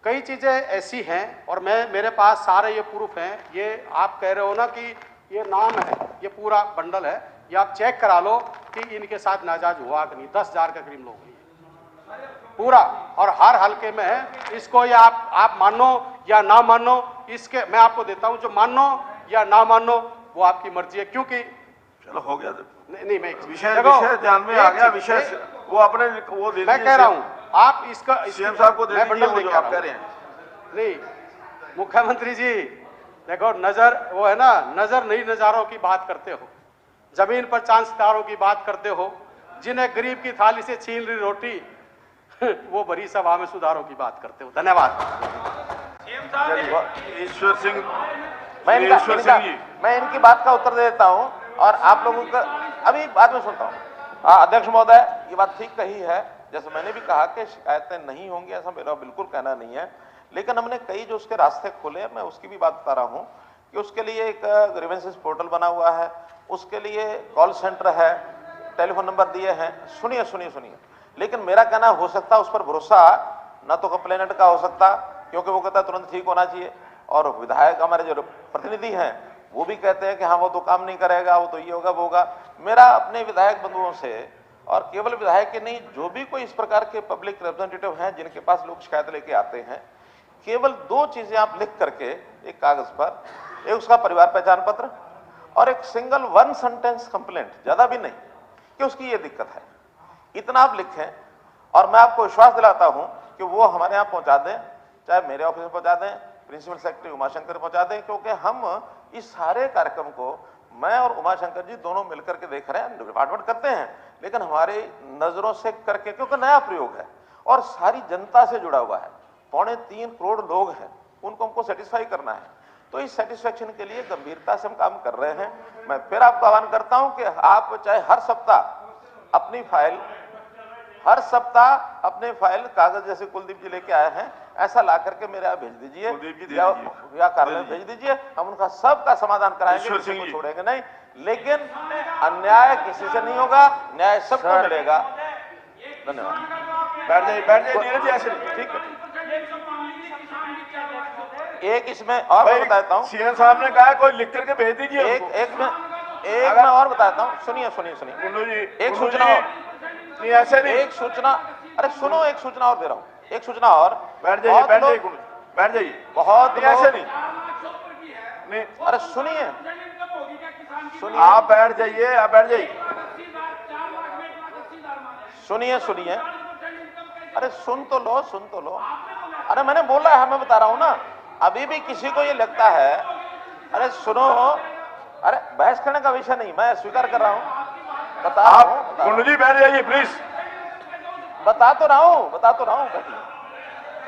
J: कई चीजें ऐसी हैं, और मेरे पास सारे ये प्रूफ हैं। ये आप कह रहे हो ना कि ये नाम है, ये पूरा बंडल है, ये आप चेक करा लो कि इनके साथ नाजायज हुआ कि नहीं। 10,000 का क्रीम लोग पूरा, और हर हल्के में है। इसको या आप मानो या ना मानो, इसके मैं आपको देता हूं, जो मानो या ना मानो वो आपकी मर्जी है। क्योंकि
D: चलो हो गया,
J: नहीं मैं
D: विषय ध्यान में आ गया। विषय वो अपने वो दे,
J: मैं कह रहा हूं आप इसका
D: सीएम साहब को दे
J: मैं बंडल
D: दीजिए, आप कह रहे हैं।
J: नहीं मुख्यमंत्री जी, देखो नजर वो है ना, नजर नहीं नजारों की बात करते हो, जमीन पर चांद सितारों की बात करते हो, जिन्हें गरीब की थाली से छीन रही रोटी वो बड़ी सभा में सुधारों की बात करते हो। धन्यवाद।
D: ईश्वर सिंह,
E: मैं इनकी बात का उत्तर दे देता हूं। और आप लोगों का अभी बाद में सुनता हूँ। अध्यक्ष महोदय, ये बात ठीक कही है, जैसे मैंने भी कहा कि शिकायतें नहीं होंगी ऐसा मेरा बिल्कुल कहना नहीं है, लेकिन हमने कई जो उसके रास्ते खोले, मैं उसकी भी बात बता रहा हूँ कि उसके लिए एक ग्रीवेंसेस पोर्टल बना हुआ है, उसके लिए कॉल सेंटर है, टेलीफोन नंबर दिए हैं। सुनिए सुनिए सुनिए, लेकिन मेरा कहना हो सकता उस पर भरोसा न तो कंप्लेनेंट का हो सकता, क्योंकि वो कहता है तुरंत ठीक होना चाहिए, और विधायक हमारे जो प्रतिनिधि हैं वो भी कहते हैं कि हाँ वो तो काम नहीं करेगा, वो तो ये होगा वो होगा। मेरा अपने विधायक बंधुओं से, और केवल विधायक के नहीं, जो भी कोई इस प्रकार के पब्लिक रिप्रेजेंटेटिव हैं जिनके पास लोग शिकायत लेके आते हैं, केवल 2 चीजें आप लिख करके एक कागज पर, एक उसका परिवार पहचान पत्र और एक सिंगल 1 सेंटेंस कंप्लेंट, ज्यादा भी नहीं, कि उसकी ये दिक्कत है, इतना आप लिखें, और मैं आपको विश्वास दिलाता हूं कि वो हमारे यहाँ पहुंचा दें, चाहे मेरे ऑफिस में पहुंचा दें, प्रिंसिपल सेक्रेटरी उमाशंकर पहुंचा दें, क्योंकि हम इस सारे कार्यक्रम को मैं और उमाशंकर जी दोनों मिलकर के देख रहे हैं, डिपार्टमेंट करते हैं, लेकिन हमारी नजरों से करके, क्योंकि नया प्रयोग है और सारी जनता से जुड़ा हुआ है, 3.25 करोड़ लोग हैं, उनको हमको सेटिस्फाई करना है, तो इस सेटिस्फेक्शन के लिए गंभीरता से हम काम कर रहे हैं। मैं फिर आपको आह्वान करता हूं कि आप चाहे हर सप्ताह अपनी फाइल, हर सप्ताह अपने फाइल कागज जैसे कुलदीप जी लेके आए हैं, ऐसा ला करके मेरे यहाँ भेज दीजिए या कार्यालय भेज दीजिए, हम उनका सबका समाधान कराएंगे, किसी को छोड़ेंगे नहीं, लेकिन अन्याय किसी से नहीं होगा, न्याय सबको मिलेगा। धन्यवाद।
D: बैठ जाइए ऐसे,
E: ठीक है। एक इसमें और मैं बताता हूँ,
D: सीएम साहब ने कहा कोई लिख करके भेज दीजिए।
E: एक मैं और बताता हूँ, सुनिए सुनिए सुनिए, एक सूचना और,
D: नहीं ऐसे नहीं,
E: एक सूचना, अरे सुनो, एक सूचना और दे रहा हूँ, एक सूचना और।
D: बैठ जाइए बैठ जाइए,
E: बहुत
D: ऐसे नहीं,
E: अरे सुनिए सुनिए,
D: आप बैठ जाइए,
E: सुनिए सुनिए, अरे सुन तो लो, अरे मैंने बोला है, मैं बता रहा हूं ना, अभी भी किसी को ये लगता है, अरे सुनो, अरे बहस करने का विषय नहीं, मैं स्वीकार कर रहा हूं, बता रहा हूं।
D: कुंडू जी बैठ जाइए प्लीज,
E: बता तो रहा हूं।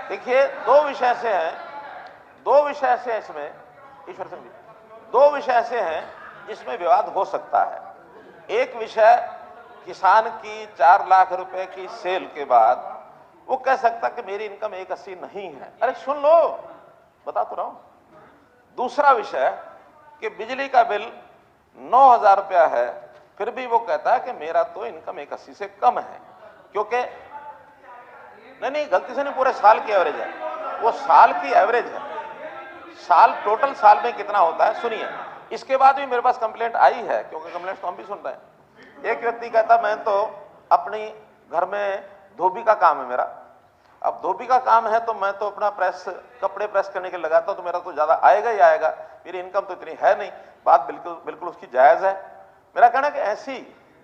E: देखिए, 2 विषय से हैं इसमें, ईश्वर सिंह जी, 2 विषय ऐसे हैं जिसमें विवाद हो सकता है। एक विषय किसान की 4 लाख रुपए की सेल के बाद वो कह सकता कि मेरी इनकम 180 नहीं है, अरे सुन लो, बता तो रहा हूं। दूसरा विषय कि बिजली का बिल 9,000 रुपया है, फिर भी वो कहता है कि मेरा तो इनकम 180 से कम है, क्योंकि नहीं गलती से नहीं, पूरे साल की एवरेज है, वो साल की एवरेज है, टोटल साल में कितना होता है। सुनिए, इसके बाद भी मेरे पास कंप्लेंट आई है, क्योंकि कंप्लेंट तो हम भी सुन रहे हैं। एक व्यक्ति कहता मैं तो अपनी घर में धोबी का काम है मेरा, अब धोबी का काम है तो मैं तो अपना कपड़े प्रेस करने के लगाता हूं, तो मेरा तो ज्यादा आएगा ही आएगा, मेरी इनकम तो इतनी है नहीं। बात बिल्कुल उसकी जायज है। मेरा कहना है कि ऐसी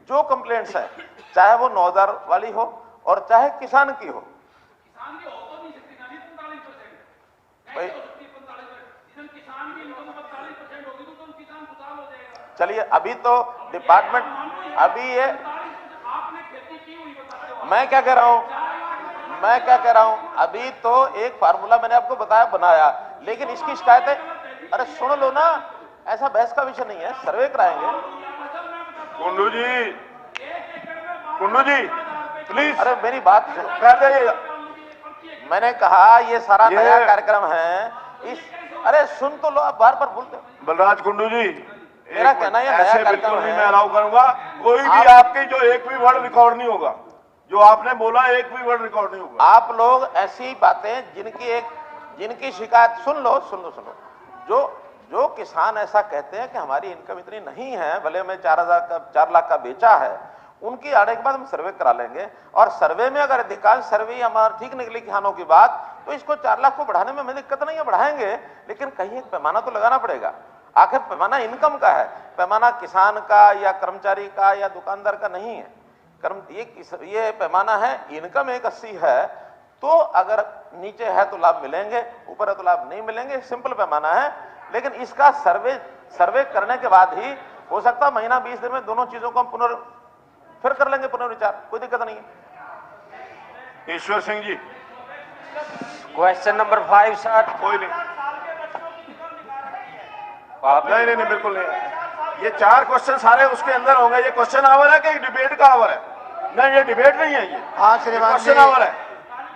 E: जो कंप्लेंट्स है, चाहे वो 9,000 वाली हो और चाहे किसान की हो, भाई चलिए, अभी तो डिपार्टमेंट, अभी ये मैं क्या कह रहा हूं, अभी तो एक फार्मूला मैंने आपको बताया, बनाया, लेकिन इसकी शिकायतें, अरे सुन लो ना, ऐसा बहस का विषय नहीं है, सर्वे कराएंगे।
D: कुंडू जी प्लीज,
E: अरे मेरी बात सुनो,
D: बैठ जाइए।
E: मैंने कहा ये सारा नया कार्यक्रम है, अरे सुन तो लो, आप बार बार बोलते हो।
D: बलराज कुंडू जी,
E: मेरा कहना है
D: ऐसे बिल्कुल नहीं मैं अलाउ करूंगा, कोई भी आपकी जो एक भी वर्ड रिकॉर्ड नहीं होगा, जो आपने बोला एक भी वर्ड रिकॉर्ड नहीं होगा।
E: आप लोग ऐसी बातें जिनकी शिकायत, सुन लो, जो किसान ऐसा कहते हैं कि हमारी इनकम इतनी नहीं है, भले हमें 4 लाख का बेचा है, उनकी आने के बाद हम सर्वे करा लेंगे, और सर्वे में अगर अधिकांश सर्वे हमारा ठीक निकली किसानों की बात, तो इसको 4 लाख को बढ़ाने में हमें दिक्कत नहीं है, बढ़ाएंगे, लेकिन कहीं एक पैमाना तो लगाना पड़ेगा। आखिर पैमाना इनकम का है, पैमाना किसान का या कर्मचारी का या दुकानदार का नहीं है। ये पैमाना है, इनकम 180 है, तो अगर नीचे है तो लाभ मिलेंगे, ऊपर है तो लाभ नहीं मिलेंगे, सिंपल पैमाना है। लेकिन इसका सर्वे करने के बाद ही हो सकता है महीना 20 दिन में दोनों चीजों को हम फिर कर लेंगे पुनर्विचार, कोई दिक्कत नहीं है।
D: Ishwar Singh ji,
K: question number 5 sir.
D: कोई नहीं, नहीं बिल्कुल नहीं, ये 4 क्वेश्चन सारे उसके अंदर होंगे। ये क्वेश्चन आवर है कि डिबेट का आवर है? नहीं, ये डिबेट नहीं है, ये
I: हाँ श्रीमान
D: क्वेश्चन आवर है।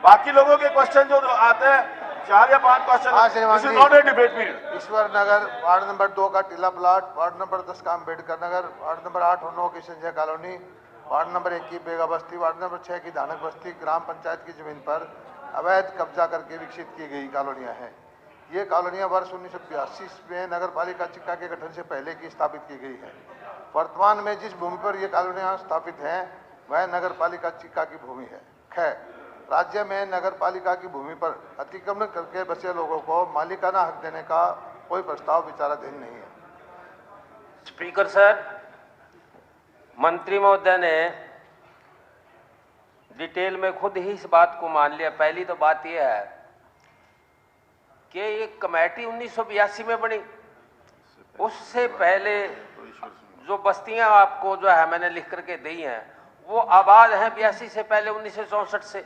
D: बाकी लोगों के क्वेश्चन जो आते हैं 4 या 5
I: हाँ
D: क्वेश्चन,
I: श्रीमान
D: दिस इज
I: जी।
D: Not a debate period.
I: Ishwar Nagar, ward number 2 का टीला प्लाट, वार्ड नंबर 10 का अम्बेडकर नगर, वार्ड नंबर 8 और 9 की संजय कॉलोनी, वार्ड नंबर 1 की बेगा बस्ती, वार्ड नंबर 6 की धानक बस्ती ग्राम पंचायत की जमीन पर अवैध कब्जा करके विकसित की गई कॉलोनियां हैं। ये कॉलोनियां वर्ष 1982 में नगर पालिका चिक्का के गठन से पहले की स्थापित की गई है। वर्तमान में जिस भूमि पर ये कॉलोनियां स्थापित हैं वह नगर पालिका चिक्का की भूमि है। खैर, राज्य में नगर पालिका की भूमि पर अतिक्रमण करके बसे लोगों को मालिकाना हक देने का कोई प्रस्ताव विचाराधीन नहीं है।
K: स्पीकर सर, मंत्री महोदय ने डिटेल में खुद ही इस बात को मान लिया। पहली तो बात यह है कि ये कमेटी 1982 में बनी, उससे पहले जो बस्तियां आपको जो है मैंने लिख करके दी हैं वो आबाद हैं 82 से पहले 1964 से।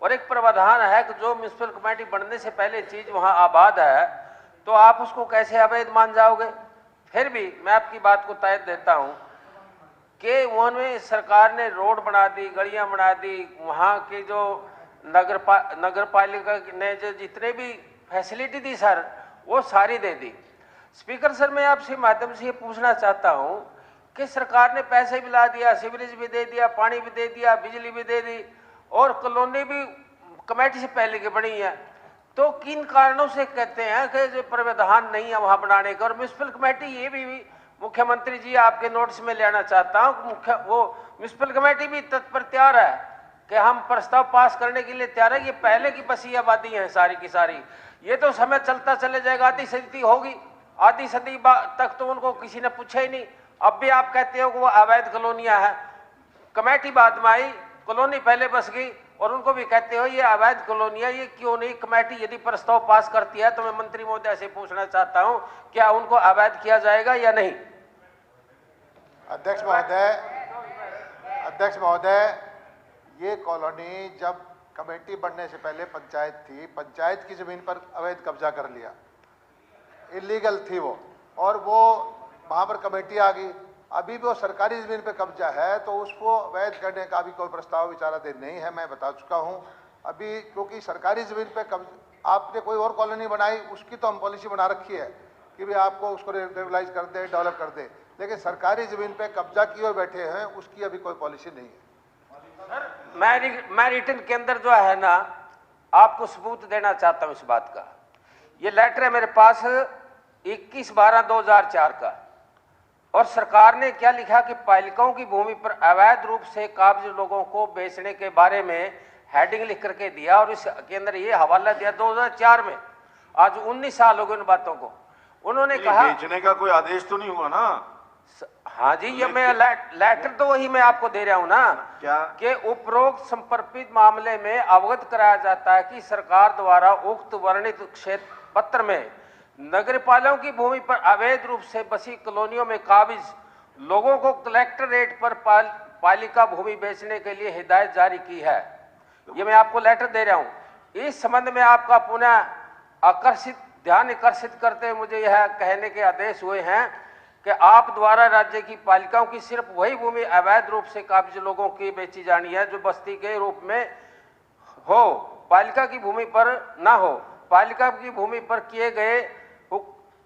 K: और एक प्रावधान है कि जो म्यूनसिपल कमेटी बनने से पहले चीज वहां आबाद है तो आप उसको कैसे अवैध मान जाओगे? फिर भी मैं आपकी बात को तय देता हूं कि उन्होंने सरकार ने रोड बना दी, गलियां बना दी, वहां के जो नगर पालिका ने जो जितने भी फैसिलिटी दी सर वो सारी दे दी। स्पीकर सर, मैं आपसे माध्यम से ये पूछना चाहता हूं कि सरकार ने पैसे भी ला दिया, सीवरेज भी दे दिया, पानी भी दे दिया, बिजली भी दे दी और कॉलोनी भी कमेटी से पहले की बनी है, तो किन कारणों से कहते हैं कि जो प्रावधान नहीं है वहां बनाने का? और म्यूनसिपल कमेटी ये भी मुख्यमंत्री जी आपके नोटिस में लेना चाहता हूं, वो म्यूनसिपल कमेटी भी तत्पर तैयार है कि हम प्रस्ताव पास करने के लिए तैयार है। ये पहले की बसी आबादी है सारी की सारी, ये तो समय चलता चले जाएगा, आधी सदी होगी, आधी सदी तक तो उनको किसी ने पूछा ही नहीं। अब भी आप कहते हो कि वो अवैध कॉलोनियां हैं, कमेटी बाद में आई, कॉलोनी पहले बस गई और उनको भी कहते हो ये अवैध कॉलोनियां, ये क्यों नहीं? कमेटी यदि प्रस्ताव पास करती है तो मैं मंत्री महोदय से पूछना चाहता हूं क्या उनको अवैध किया जाएगा या नहीं?
I: अध्यक्ष महोदय, ये कॉलोनी जब कमेटी बनने से पहले पंचायत थी, पंचायत की जमीन पर अवैध कब्जा कर लिया, इलीगल थी वो, और वो वहां पर कमेटी आ गई। अभी भी वो सरकारी जमीन पे कब्जा है तो उसको अवैध करने का भी कोई प्रस्ताव विचाराधीन नहीं है, मैं बता चुका हूं। अभी क्योंकि सरकारी जमीन पे आपने कोई और कॉलोनी बनाई, उसकी तो हम पॉलिसी बना रखी है कि भी आपको उसको रेगुलाइज कर दे, डेवलप कर दे, लेकिन सरकारी जमीन पे कब्जा किए बैठे हैं उसकी अभी कोई पॉलिसी नहीं है।
K: मैं रिटर्न के अंदर जो है ना आपको सबूत देना चाहता हूं इस बात का। ये लेटर है मेरे पास 21/12/2004 का, और सरकार ने क्या लिखा कि पालिकाओं की भूमि पर अवैध रूप से काबिज लोगों को बेचने के बारे में हेडिंग लिख करके दिया, और इसके अंदर ये हवाला दिया 2004 में। आज 19 साल हो गए उन बातों को। उन्होंने कहा
D: बेचने का कोई आदेश तो नहीं हुआ ना?
K: हाँ जी, ये मैं लेटर तो वही मैं आपको दे रहा हूं ना,
D: क्या
K: कि उपरोक्त संपर्कित मामले में अवगत कराया जाता है कि सरकार द्वारा उक्त वर्णित क्षेत्र पत्र में नगरपालिकाओं की भूमि पर अवैध रूप से बसी कॉलोनियों में काबिज लोगों को कलेक्टर रेट पर पालिका भूमि बेचने के लिए हिदायत जारी की है। ये मैं आपको लेटर दे रहा हूं। इस संबंध में आपका पुनः ध्यान आकर्षित करते हुए मुझे यह कहने के आदेश हुए हैं कि आप द्वारा राज्य की पालिकाओं की सिर्फ वही भूमि अवैध रूप से काबिज लोगों की बेची जानी है जो बस्ती के रूप में हो, पालिका की भूमि पर ना हो। पालिका की भूमि पर किए गए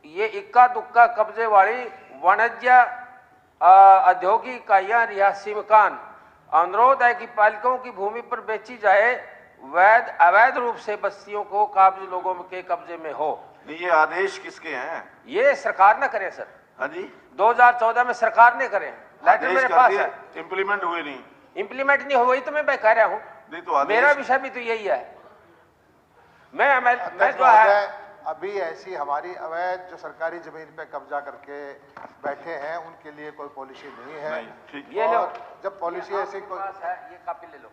K: ये इक्का दुक्का कब्जे वाली वाणिज्य औद्योगिक इकाइयां, रिहायशी मकान, अनुरोध है कि पालिकाओं की भूमि पर बेची जाए अवैध रूप से बस्तियों को काबिज लोगों के कब्जे में हो।
D: ये आदेश किसके हैं?
K: ये सरकार न करे सर।
D: हाँ जी,
K: 2014 में सरकार ने करे, लेटर मेरे पास है।
D: इंप्लीमेंट हुए नहीं?
K: इंप्लीमेंट नहीं हुई तो मैं कह रहा हूँ,
D: नहीं तो
K: मेरा विषय भी तो यही है। मैं जो
I: है अभी ऐसी हमारी अवैध जो सरकारी जमीन पे कब्जा करके बैठे हैं उनके लिए कोई पॉलिसी नहीं है।
K: ये लो,
I: जब पॉलिसी ऐसी कोई
K: ये कॉपी ले लो।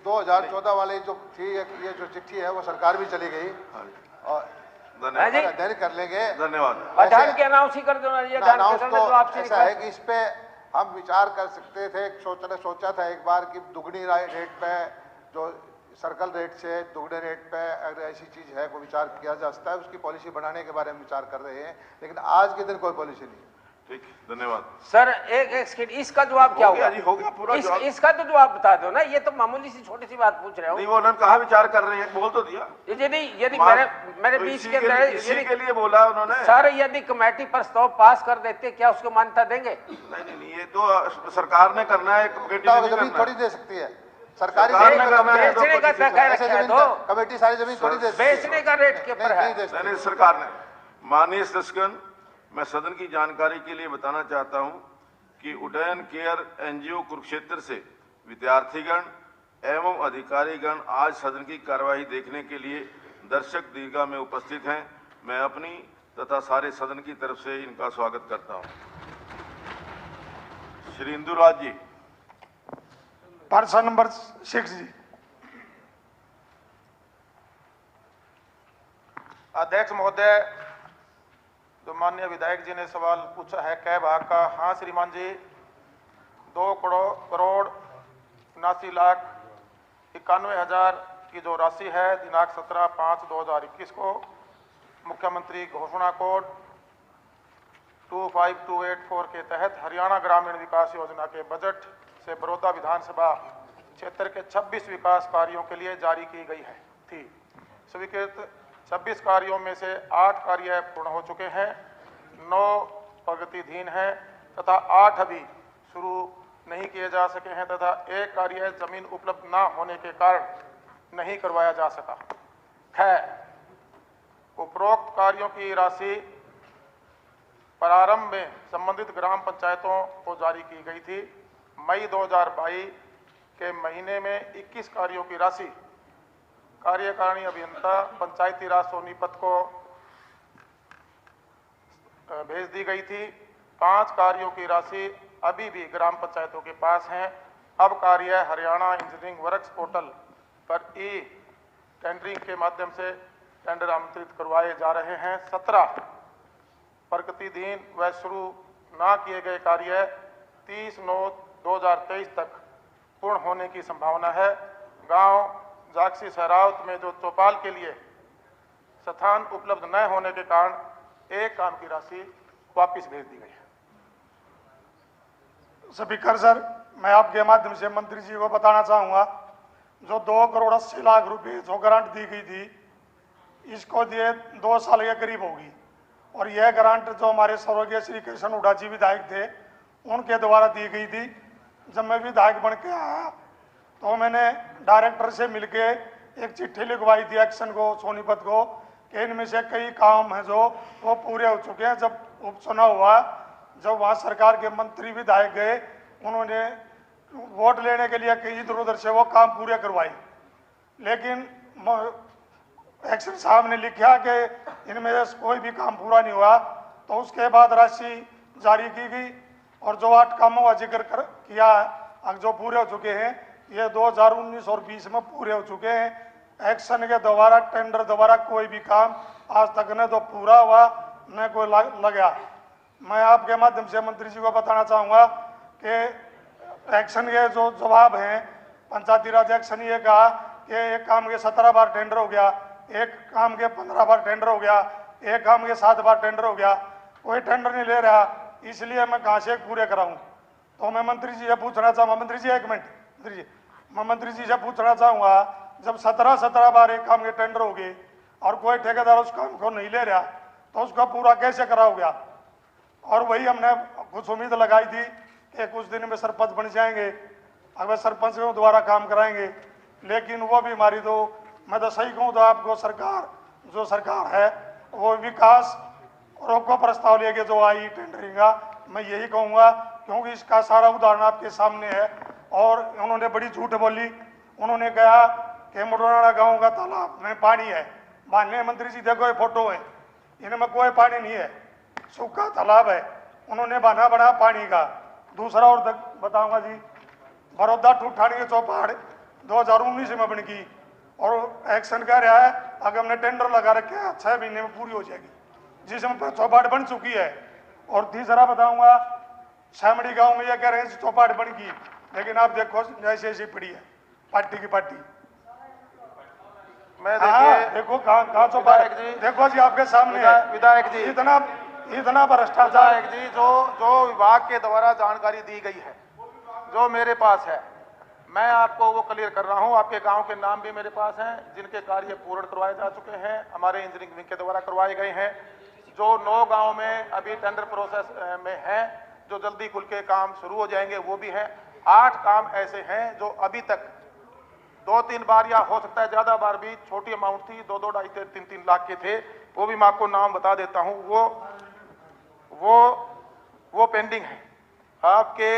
I: 2014 वाली जो थी ये जो चिट्ठी है वो सरकार भी चली गई और अध्ययन कर लेंगे।
D: धन्यवाद।
K: अध्ययन के अनाउंस ही कर दो ना, ये
I: अनाउंस तो ऐसा है कि इस पे हम विचार कर सकते थे। सोचा था एक बार कि दुगनी रेट पे जो सर्कल रेट से दुगने रेट पे अगर ऐसी चीज है कोई विचार किया जा सकता है, उसकी पॉलिसी बनाने के बारे में विचार कर रहे हैं, लेकिन आज के दिन कोई पॉलिसी नहीं।
D: ठीक, धन्यवाद
K: सर। एक सेकंड, इसका जवाब क्या होगा?
D: जी हो गया पूरा जवाब।
K: इसका तो जवाब बता दो ना, ये तो मामूली सी छोटी सी बात पूछ रहे हो।
D: नहीं, वो उन्होंने कहा विचार कर रहे हैं, बोल तो दिया।
K: यदि मेरे
D: तो
K: बीच के अंदर
D: इसी के लिए बोला उन्होंने।
K: सर, यदि कमेटी प्रस्ताव पास कर देते, क्या उसको मान्यता देंगे?
D: नहीं, ये तो सरकार ने करना है, कमेटी ने नहीं
I: जमीन
D: करना
I: थोड़ी
D: है।
I: दे सकती है सरकारी
D: सरकार ने
I: जमीन
D: करना है, तो
K: बेचने का
D: किसी से-
K: तय
I: ऐसे
K: रखा है
I: जमीन
K: तो
I: कमेटी सारी जमीन थोड़ी दे सकती है।
K: बेचने का रेट के ऊपर है।
I: नहीं दे सकती।
D: नहीं, सरकार ने। माननीय सदस्यगण, मैं सदन की जानकारी के लिए बताना चाहता हूं कि उड्डयन केयर एनजीओ कुरुक्षेत्र से विद्यार्थीगण एवं अधिकारीगण आज सदन की कार्यवाही देखने के लिए दर्शक दीर्घा में उपस्थित हैं। मैं अपनी तथा सारे सदन की तरफ से इनका स्वागत करता हूं। श्री इंदुराज जी।
L: पर्सन नंबर 6 जी।
M: अध्यक्ष महोदय, जो माननीय विधायक जी ने सवाल पूछा है कै भाग का, हाँ श्रीमान जी, 2 करोड़ 79,91,000 की जो राशि है दिनांक 17/5/2021 को मुख्यमंत्री घोषणा कोड 25284 के तहत हरियाणा ग्रामीण विकास योजना के बजट से बड़ौदा विधानसभा क्षेत्र के 26 विकास कार्यों के लिए जारी की गई है थी। स्वीकृत 26 कार्यों में से 8 कार्य पूर्ण हो चुके हैं, 9 प्रगतिधीन हैं तथा 8 अभी शुरू नहीं किए जा सके हैं तथा 1 कार्य जमीन उपलब्ध न होने के कारण नहीं करवाया जा सका है। उपरोक्त कार्यों की राशि प्रारंभ में संबंधित ग्राम पंचायतों को जारी की गई थी। मई 2022 के महीने में 21 कार्यों की राशि कार्यकारिणी अभियंता पंचायती राज सोनीपत को भेज दी गई थी। 5 कार्यों की राशि अभी भी ग्राम पंचायतों के पास हैं। अब कार्य हरियाणा इंजीनियरिंग वर्क्स पोर्टल पर ई टेंडरिंग के माध्यम से टेंडर आमंत्रित करवाए जा रहे हैं। 17 प्रगतिधीन व शुरू न किए गए कार्य 30/9/2023 तक पूर्ण होने की संभावना है। गांव जागसी सहरावत में जो चौपाल के लिए स्थान उपलब्ध न होने के कारण 1 काम की राशि वापस भेज दी गई है।
L: स्पीकर सर, मैं आपके माध्यम से मंत्री जी को बताना चाहूँगा, जो 2 करोड़ 80 लाख रुपए जो ग्रांट दी गई थी, इसको दिए 2 साल के करीब होगी। और यह ग्रांट जो हमारे स्वर्गीय श्री कृष्ण हुड्डा जी विधायक थे, उनके द्वारा दी गई थी। जब मैं विधायक बन के आया तो मैंने डायरेक्टर से मिलके एक चिट्ठी लिखवाई थी एक्शन को, सोनीपत को, कि इनमें से कई काम हैं जो वो पूरे हो चुके हैं। जब उपचुनाव हुआ, जब वहाँ सरकार के मंत्री विधायक गए, उन्होंने वोट लेने के लिए कई इधर उधर से वो काम पूरे करवाए, लेकिन एक्शन साहब ने लिखा कि इनमें से कोई भी काम पूरा नहीं हुआ। तो उसके बाद राशि जारी की गई और जो 8 कामों का जिक्र किया, जो पूरे हो चुके हैं, ये 2019 और 20 में पूरे हो चुके हैं। एक्शन के द्वारा टेंडर द्वारा कोई भी काम आज तक न तो पूरा हुआ न कोई लगा। मैं आपके माध्यम से मंत्री जी को बताना चाहूँगा कि एक्शन के जो जवाब हैं, पंचायती राज एक्शन ये कहा कि एक काम के 17 बार टेंडर हो गया, एक काम के 15 बार टेंडर हो गया, एक काम के 7 बार टेंडर हो गया, कोई टेंडर नहीं ले रहा, इसलिए मैं कहाँ से पूरे कराऊँ। तो मैं मंत्री जी से पूछना चाहूँगा, मंत्री जी 1 मिनट, मंत्री जी, मैं मंत्री जी से पूछना चाहूँगा, जब 17 बार एक काम के टेंडर हो गए और कोई ठेकेदार उस काम को नहीं ले रहा, तो उसका पूरा कैसे कराओगे? और वही हमने कुछ उम्मीद लगाई थी कि कुछ दिन में सरपंच बन जाएंगे, अगर सरपंच के द्वारा काम कराएंगे, लेकिन वो भी हमारी तो, मैं तो सही कहूँ तो आपको, सरकार जो सरकार है वो विकास रोको प्रस्ताव लेके जो आई टेंडरिंग का, मैं यही कहूँगा, क्योंकि इसका सारा उदाहरण आपके सामने है। और उन्होंने बड़ी झूठ बोली, उन्होंने कहा कि मुडोनाड़ा गांव का तालाब में पानी है। माननीय मंत्री जी देखो ये फोटो है, इनमें कोई पानी नहीं है, सूखा तालाब है। उन्होंने बना बना पानी का। दूसरा और बताऊंगा जी, बड़ौदा ठूठानी के चौपाड़ 2019 में बन की और एक्शन कह रहा है अगर हमने टेंडर लगा रखे हैं 6 महीने में पूरी हो जाएगी, जिसमें चौपाड़ बन चुकी है। और तीसरा बताऊंगा, शामड़ी गांव में ये कह रहे हैं चौपाड़ बन की, लेकिन आप देखो जैसे ऐसी पड़ी है, पार्टी की पार्टी।
M: मैं देखिए,
L: देखो कहाँ चौपाड़, देखो जी आपके सामने
M: विधायक जी,
L: इतना इतना भ्रष्टाचार।
M: विधायक जी, जो विभाग के द्वारा जानकारी दी गई है, जो मेरे पास है, मैं आपको वो क्लियर कर रहा हूं। आपके गांव के नाम भी मेरे पास हैं जिनके कार्य पूर्ण करवाए जा चुके हैं, हमारे इंजीनियरिंग विंग के द्वारा करवाए गए हैं। जो 9 गांव में अभी टेंडर प्रोसेस में हैं, जो जल्दी खुल के काम शुरू हो जाएंगे वो भी हैं। 8 काम ऐसे हैं जो अभी तक 2-3 बार या हो सकता है ज्यादा बार भी छोटी अमाउंट थी, 2-2, 2.5, 3-3 लाख के थे, वो भी मैं आपको नाम बता देता हूं। वो पेंडिंग है। आपके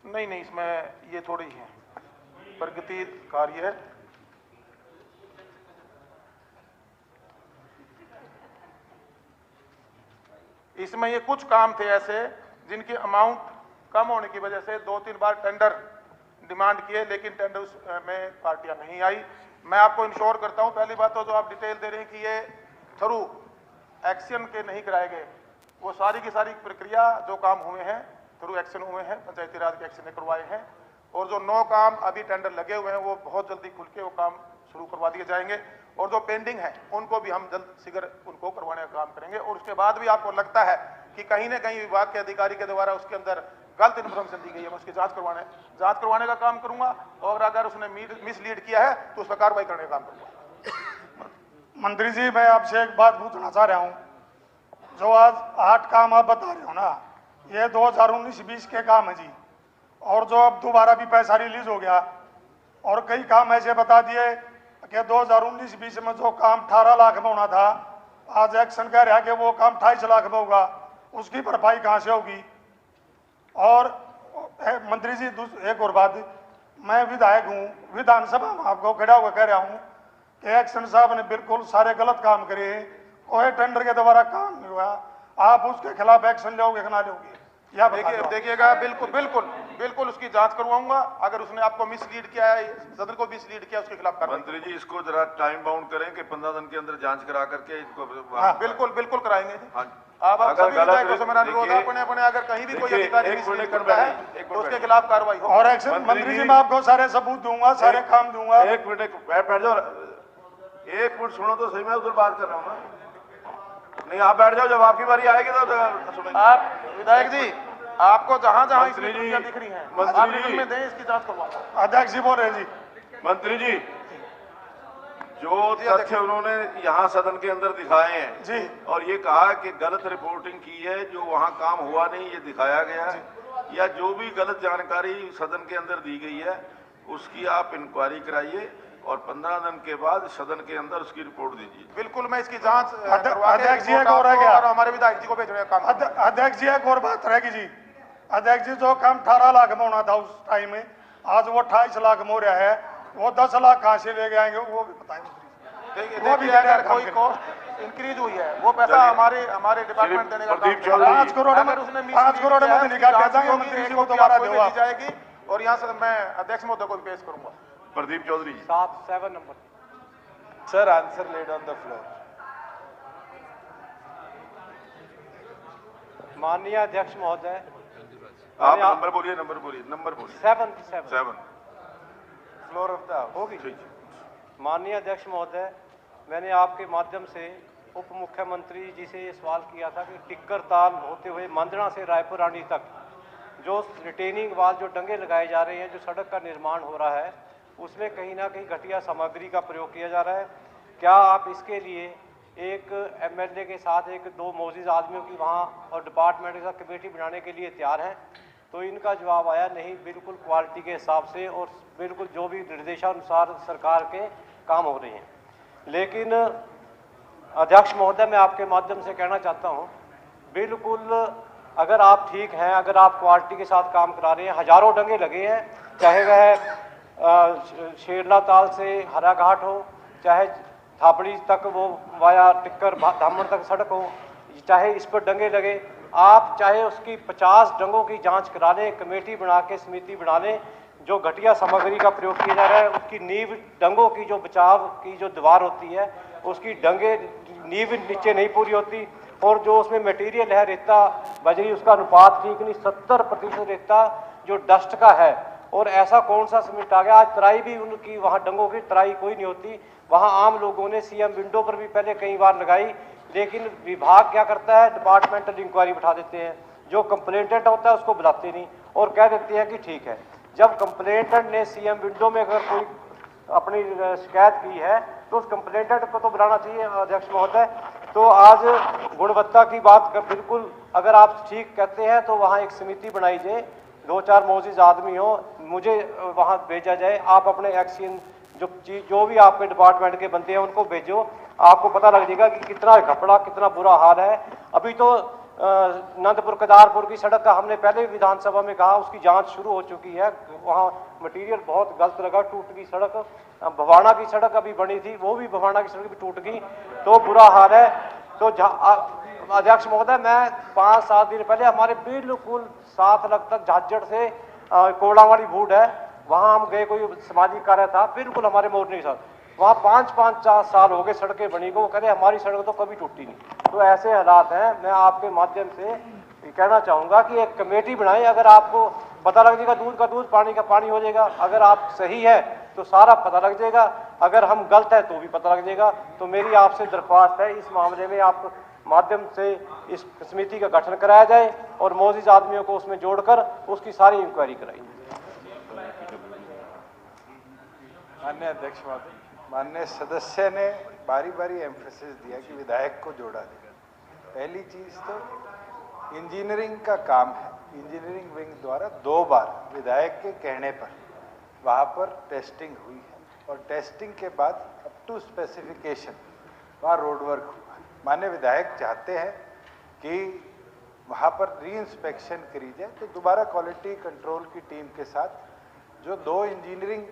M: नहीं, इसमें ये थोड़ी है प्रगति कार्य है। इसमें ये कुछ काम थे ऐसे जिनकी अमाउंट कम होने की वजह से 2-3 बार टेंडर डिमांड किए, लेकिन टेंडर में पार्टियां नहीं आई। मैं आपको इंश्योर करता हूं, पहली बात तो जो आप डिटेल दे रहे हैं कि ये थ्रू एक्शन के नहीं कराए गए, वो सारी की सारी प्रक्रिया जो काम हुए हैं थ्रू एक्शन हुए हैं, पंचायती राज के एक्शन ने करवाए हैं। और जो 9 काम अभी टेंडर लगे हुए हैं वो बहुत जल्दी खुल के वो काम शुरू करवा दिए जाएंगे। और जो पेंडिंग है उनको भी हम जल्द शीघ्र उनको करवाने का काम करेंगे। और उसके बाद भी आपको लगता है कि कहीं ना कहीं विभाग के अधिकारी के द्वारा उसके अंदर गलत इन्फॉर्मेशन दी गई है, मैं उसकी जांच करवाने का काम करूंगा। और अगर उसने मिसलीड किया है तो उस पर कार्रवाई करने का काम करूंगा।
L: मंत्री जी, मैं आपसे एक बात पूछना चाह रहा हूँ। जो आज 8 काम आप बता रहे हो ना, ये 2019-20 के काम है जी। और जो अब दोबारा भी पैसा रिलीज हो गया, और कई काम ऐसे बता दिए कि 2019-20 में जो काम 18 लाख में होना था, आज एक्शन कह रहा है कि वो काम 28 लाख में होगा। उसकी भरपाई कहाँ से होगी? और मंत्री जी, एक और बात, मैं विधायक हूँ, विधानसभा में आपको खड़ा हुआ कह रहा हूँ कि एक्शन साहब ने बिल्कुल सारे गलत काम करे, कोई टेंडर के द्वारा काम नहीं हुआ, आप उसके खिलाफ एक्शन लोगे कि ना लोगे? या
M: देखिएगा, बिल्कुल उसकी जांच करवाऊंगा। अगर उसने आपको मिसलीड किया है, सदन को मिसलीड किया, उसके खिलाफ कार्रवाई।
D: मंत्री जी, इसको जरा टाइम बाउंड करें कि 15 दिन के अंदर जांच करा करके इसको।
M: बिल्कुल कराएंगे जी।
D: हाँ,
M: आप
D: अगर
M: सभी विधायकों से मेरा अनुरोध है, अपने अगर कहीं भी कोई अधिकारी मिसलीड करता है तो उसके खिलाफ कार्रवाई हो।
L: और एक्शन मंत्री जी, मैं आपको सारे सबूत दूंगा, सारे काम दूंगा।
D: एक मिनट बैठ जाओ, 1 मिनट सुनो तो सही, मैं उधर बात कर रहा हूँ ना। नहीं, आप बैठ जाओ, जब आपकी बारी आएगी तो सुनेंगे।
M: आप विधायक जी, आपको जहां
D: मंत्री जी
M: दिख रही है,
D: मंत्री जी
M: में दें, इसकी जांच करवाऊंगा।
L: अध्यक्ष जी बोल रहे जी।
D: मंत्री जी, जो तथ्य उन्होंने यहाँ सदन के अंदर दिखाए हैं
L: जी,
D: और ये कहा कि गलत रिपोर्टिंग की है, जो वहाँ काम हुआ नहीं ये दिखाया गया है, या जो भी गलत जानकारी सदन के अंदर दी गई है उसकी आप इंक्वायरी कराइए और 15 दिन के बाद सदन के अंदर उसकी रिपोर्ट दीजिए।
M: बिल्कुल, मैं इसकी जांच
L: अध्यक्ष जी, एक और रह गया,
M: और हमारे विधायक जी को भेजने का काम।
L: अध्यक्ष जी, एक और बात रहेगी जी। अध्यक्ष जी, जो काम 18 लाख में होना था उस टाइम में, आज वो 28 लाख में हो रहा है, वो 10 लाख कहाँ से ले आएंगे वो भी बताएंगे।
M: देखिए, अगर कोई कॉस्ट इंक्रीज हुई है, वो पैसा हमारे डिपार्टमेंट देने का काम है।
L: 5 करोड़ में तो निकाल के जाएंगे, मंत्री जी को दोबारा देगा
M: जाएगी। और यहाँ से मैं अध्यक्ष महोदय को भी पेश करूंगा।
D: प्रदीप चौधरी जी।
J: 7 number.
G: Sir, answer laid on the floor.
J: माननीय अध्यक्ष महोदय,
D: आप नंबर बोलिए।
J: 7
G: फ्लोर ऑफ द
J: होगी। माननीय अध्यक्ष महोदय, मैंने आपके माध्यम से उप मुख्यमंत्री जी से ये सवाल किया था कि टिक्कर ताल होते हुए मंदना से रायपुर रानी तक जो रिटेनिंग वाल, जो डंगे लगाए जा रहे हैं, जो सड़क का निर्माण हो रहा है, उसमें कहीं ना कहीं घटिया सामग्री का प्रयोग किया जा रहा है। क्या आप इसके लिए एक एमएलए के साथ 1-2 मोजिज आदमियों की वहाँ और डिपार्टमेंट के साथ कमेटी बनाने के लिए तैयार हैं? तो इनका जवाब आया, नहीं, बिल्कुल क्वालिटी के हिसाब से और बिल्कुल जो भी निर्देशानुसार सरकार के काम हो रहे हैं। लेकिन अध्यक्ष महोदय, मैं आपके माध्यम से कहना चाहता हूँ, बिल्कुल अगर आप ठीक हैं, अगर आप क्वालिटी के साथ काम करा रहे हैं, हजारों डंगे लगे हैं, चाहे वह शेरला ताल से हरा घाट हो, चाहे थापड़ी तक वो वाया टिक्कर धामण तक सड़क हो, चाहे इस पर डंगे लगे, आप चाहे उसकी 50 डंगों की जांच करा लें, कमेटी बना के समिति बना लें। जो घटिया सामग्री का प्रयोग किया जा रहा है, उसकी नींव, डंगों की जो बचाव की जो दीवार होती है, उसकी डंगे नींव नीचे नहीं पूरी होती, और जो उसमें मटेरियल है रेता बजरी, उसका अनुपात ठीक नहीं। 70% रेता जो डस्ट का है और ऐसा कौन सा सीमेंट आ गया, आज तराई भी उनकी वहाँ डंगों की तराई कोई नहीं होती। वहाँ आम लोगों ने सीएम विंडो पर भी पहले कई बार लगाई, लेकिन विभाग क्या करता है, डिपार्टमेंटल इंक्वायरी बिठा देते हैं, जो कंप्लेंटेंट होता है उसको बुलाते नहीं और कह देते हैं कि ठीक है। जब कंप्लेंटेंट ने सीएम विंडो में अगर कोई अपनी शिकायत की है तो उस कंप्लेंटेंट को तो बुलाना चाहिए अध्यक्ष महोदय। तो आज गुणवत्ता की बात कर, बिल्कुल अगर आप ठीक कहते हैं तो वहाँ एक समिति बनाई जाए, 2-4 मोजिज आदमी हो, मुझे वहाँ भेजा जाए, आप अपने एक्शन जो भी आपके डिपार्टमेंट के बनते हैं उनको भेजो, आपको पता लग जाएगा कि कितना घपला, कितना बुरा हाल है। अभी तो नंदपुर केदारपुर की सड़क का हमने पहले विधानसभा में कहा, उसकी जांच शुरू हो चुकी है, वहाँ मटेरियल बहुत गलत लगा, टूट गई सड़क। भवाना की सड़क अभी बनी थी, वो भी भवाना की सड़क भी टूट गई, तो बुरा हाल है। तो अध्यक्ष महोदय, मैं 5-7 दिन पहले हमारे बिल्कुल 7 लाख तक झाझड़ से कोड़ावाड़ी भूड है, वहाँ हम गए, कोई सामाजिक कार्य था, बिल्कुल हमारे मोर्चे के साथ, वहाँ 5-5 साल हो गए सड़कें बनी को, वो कह रहे हमारी सड़क तो कभी टूटी नहीं। तो ऐसे हालात हैं। मैं आपके माध्यम से कहना चाहूँगा कि एक कमेटी बनाएं, अगर आपको पता लग जाएगा दूध का दूध, पानी का पानी हो जाएगा, अगर आप सही है तो सारा पता लग जाएगा, अगर हम गलत है तो भी पता लग जाएगा। तो मेरी आपसे दरख्वास्त है, इस मामले में आप माध्यम से इस समिति का गठन कराया जाए और मोजिज आदमियों को उसमें जोड़कर उसकी सारी इंक्वायरी कराई जाए।
G: माननीय अध्यक्ष महोदय, माननीय सदस्य ने बारी बारी एम्फेसिस दिया कि विधायक को जोड़ा दे। पहली चीज तो इंजीनियरिंग का काम है, इंजीनियरिंग विंग द्वारा 2 बार विधायक के कहने पर वहाँ पर टेस्टिंग हुई है और टेस्टिंग के बाद अप टू स्पेसिफिकेशन वहाँ रोड वर्क हुआ है। माननीय विधायक चाहते हैं कि वहाँ पर री इंस्पेक्शन करी जाए, तो दोबारा क्वालिटी कंट्रोल की टीम के साथ जो 2 इंजीनियरिंग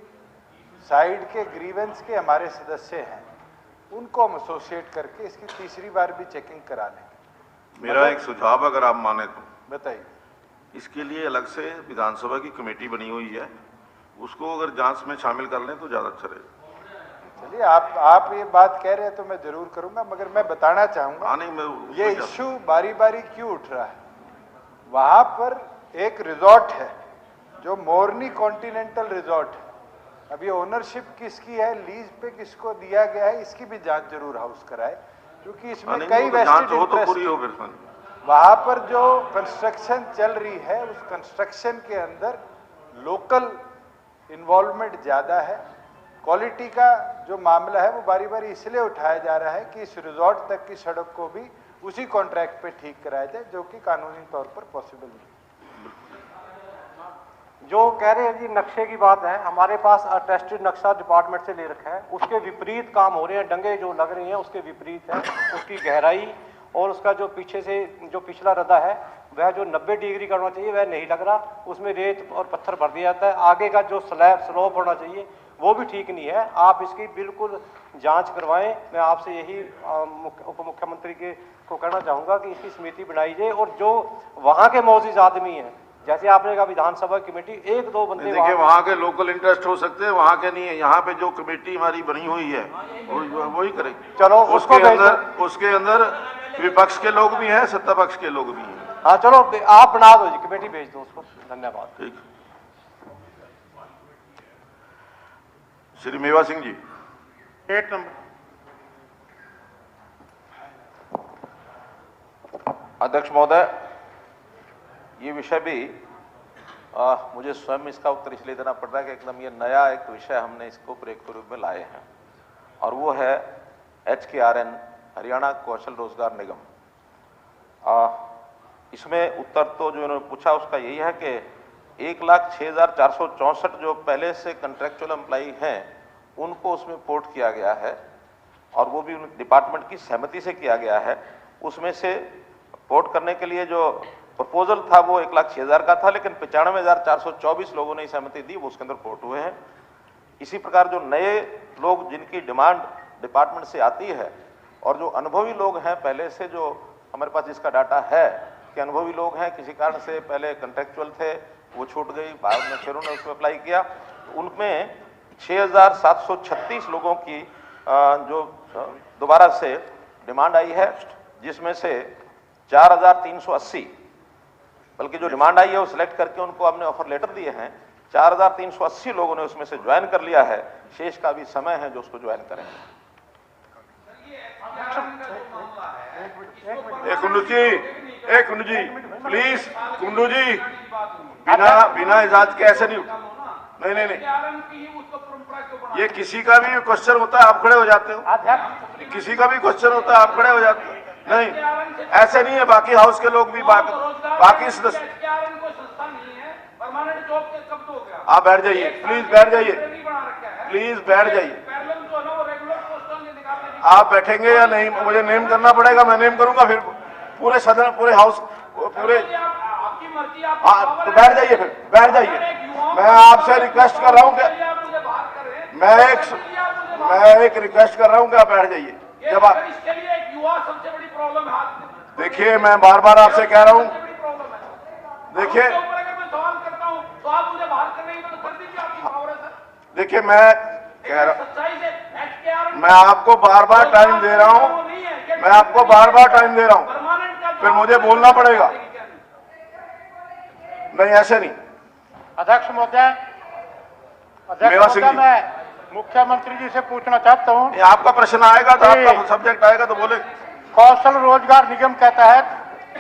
G: साइड के ग्रीवेंस के हमारे सदस्य हैं उनको हम एसोसिएट करके इसकी तीसरी बार भी चेकिंग करा लेंगे।
D: मेरा एक सुझाव अगर आप माने तो
G: बताइए।
D: इसके लिए अलग से विधानसभा की कमेटी बनी हुई है, उसको अगर जांच में शामिल कर लें तो ज्यादा अच्छा रहेगा।
G: चलिए, आप ये बात कह रहे हैं तो मैं जरूर करूंगा, मगर मैं बताना चाहूंगा ये इश्यू बारी बारी क्यों उठ रहा है। वहां पर एक रिजॉर्ट है जो मोरनी कॉन्टिनेंटल रिजॉर्ट है, अब ये ओनरशिप किसकी है, लीज पे किसको दिया गया है, इसकी भी जांच जरूर हाउस कराए, क्योंकि इसमें कई वेस्टेड इंटरेस्ट। वहां पर जो कंस्ट्रक्शन चल रही है उस कंस्ट्रक्शन के अंदर लोकल इन्वॉल्वमेंट ज्यादा है। क्वालिटी का जो मामला है वो बारी बारी इसलिए उठाया जा रहा है कि इस रिजॉर्ट तक की सड़क को भी उसी कॉन्ट्रैक्ट पे ठीक कराया जाए, जो कि कानूनी तौर पर पॉसिबल नहीं।
J: जो कह रहे हैं जी नक्शे की बात है, हमारे पास अटेस्टेड नक्शा डिपार्टमेंट से ले रखा है, उसके विपरीत काम हो रहे हैं, डंगे जो लग रही हैं उसके विपरीत है, उसकी गहराई और उसका जो पीछे से जो पिछला रदा है वह जो 90 डिग्री का होना चाहिए वह नहीं लग रहा, उसमें रेत और पत्थर भर दिया जाता है, आगे का जो स्लोप होना चाहिए वो भी ठीक नहीं है। आप इसकी बिल्कुल जांच करवाएं। मैं आपसे यही उप मुख्यमंत्री के को कहना चाहूँगा कि इसकी समिति बनाई जाए और जो वहाँ के मौजूद आदमी हैं, जैसे आपने कहा विधानसभा कमेटी 1-2 बंदे,
D: देखिए वहाँ के लोकल इंटरेस्ट हो सकते हैं, वहाँ के नहीं है। यहाँ पे जो कमेटी हमारी बनी हुई है वही करेगी।
J: चलो
D: उसके अंदर विपक्ष के लोग भी हैं, सत्ता पक्ष के लोग भी हैं।
J: हाँ चलो आप बना दो जी, कमेटी भेज दो उसको। धन्यवाद।
D: ठीक। श्री मेवा सिंह जी,
L: 8 नंबर।
E: अध्यक्ष महोदय, ये विषय भी मुझे स्वयं इसका उत्तर इसलिए देना पड़ रहा है कि एकदम ये नया एक विषय हमने इसको ब्रेक के रूप में लाए हैं और वो है HKRN हरियाणा कौशल रोजगार निगम। इसमें उत्तर तो जो इन्होंने पूछा उसका यही है कि 1,06,464 जो पहले से कंट्रेक्चुअल एम्प्लॉई हैं उनको उसमें पोर्ट किया गया है और वो भी डिपार्टमेंट की सहमति से किया गया है। उसमें से पोर्ट करने के लिए जो प्रपोजल था वो 1,06,000 का था, लेकिन 95,424 लोगों ने सहमति दी, वो उसके अंदर पोर्ट हुए हैं। इसी प्रकार जो नए लोग जिनकी डिमांड डिपार्टमेंट से आती है और जो अनुभवी लोग हैं पहले से, जो हमारे पास जिसका डाटा है कि अनुभवी लोग हैं, किसी कारण से पहले कंट्रेक्चुअल थे वो छूट गई, बाद में फिर उन्होंने उसमें अप्लाई किया, तो उनमें 6,736 लोगों की जो दोबारा से डिमांड आई है, जिसमें से 4,380 बल्कि जो डिमांड आई है वो सिलेक्ट करके उनको हमने ऑफर लेटर दिए हैं, 4380 लोगों ने उसमें से ज्वाइन कर लिया है। शेष का भी समय है जो उसको ज्वाइन करेंगे।
D: कुंडू जी प्लीज, कुंडू जी बिना इजाजत के ऐसे नहीं, ये किसी का भी क्वेश्चन होता है आप खड़े हो जाते हो, किसी का भी क्वेश्चन होता है आप खड़े हो जाते हो। नहीं, ऐसे नहीं है, बाकी हाउस के लोग भी बाकी सदस्य। आप बैठ जाइए, प्लीज बैठ जाइए, प्लीज बैठ जाइए। आप बैठेंगे या नहीं, मुझे नेम करना पड़ेगा, मैं नेम करूंगा, फिर पूरे सदन, पूरे हाउस, पूरे तो बैठ जाइए, फिर बैठ जाइए। मैं आपसे रिक्वेस्ट कर रहा हूं कि मैं एक रिक्वेस्ट कर रहा हूं कि आप बैठ जाइए। जब आप देखिए, मैं बार बार आपसे कह रहा हूं, देखिए मैं कह रहा हूं, मैं आपको बार बार टाइम दे रहा हूं, मैं आपको बार बार टाइम दे रहा हूं, फिर मुझे बोलना पड़ेगा। नहीं, ऐसे नहीं।
L: अध्यक्ष महोदय, मैं मुख्यमंत्री जी से पूछना चाहता हूँ।
D: आपका प्रश्न आएगा तो आपका सब्जेक्ट आएगा तो बोले।
L: कौशल रोजगार निगम कहता है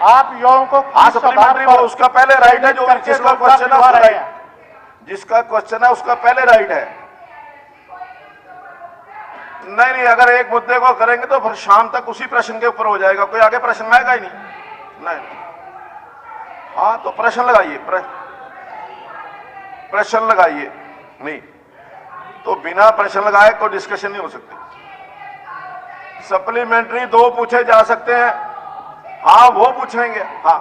L: आप युवाओं को
D: सप्लीमेंट्री, वो उसका पहले राइट है, जो जिसका क्वेश्चन है उसका राइट, जिसका क्वेश्चन है उसका पहले राइट है। नहीं, अगर एक मुद्दे को करेंगे तो फिर शाम तक उसी प्रश्न के ऊपर हो जाएगा, कोई आगे प्रश्न आएगा ही नहीं। हाँ, तो प्रश्न लगाइए, प्रश्न लगाइए। नहीं तो बिना प्रश्न लगाए कोई डिस्कशन नहीं हो सकती। सप्लीमेंट्री 2 पूछे जा सकते हैं, हाँ वो पूछेंगे। हाँ,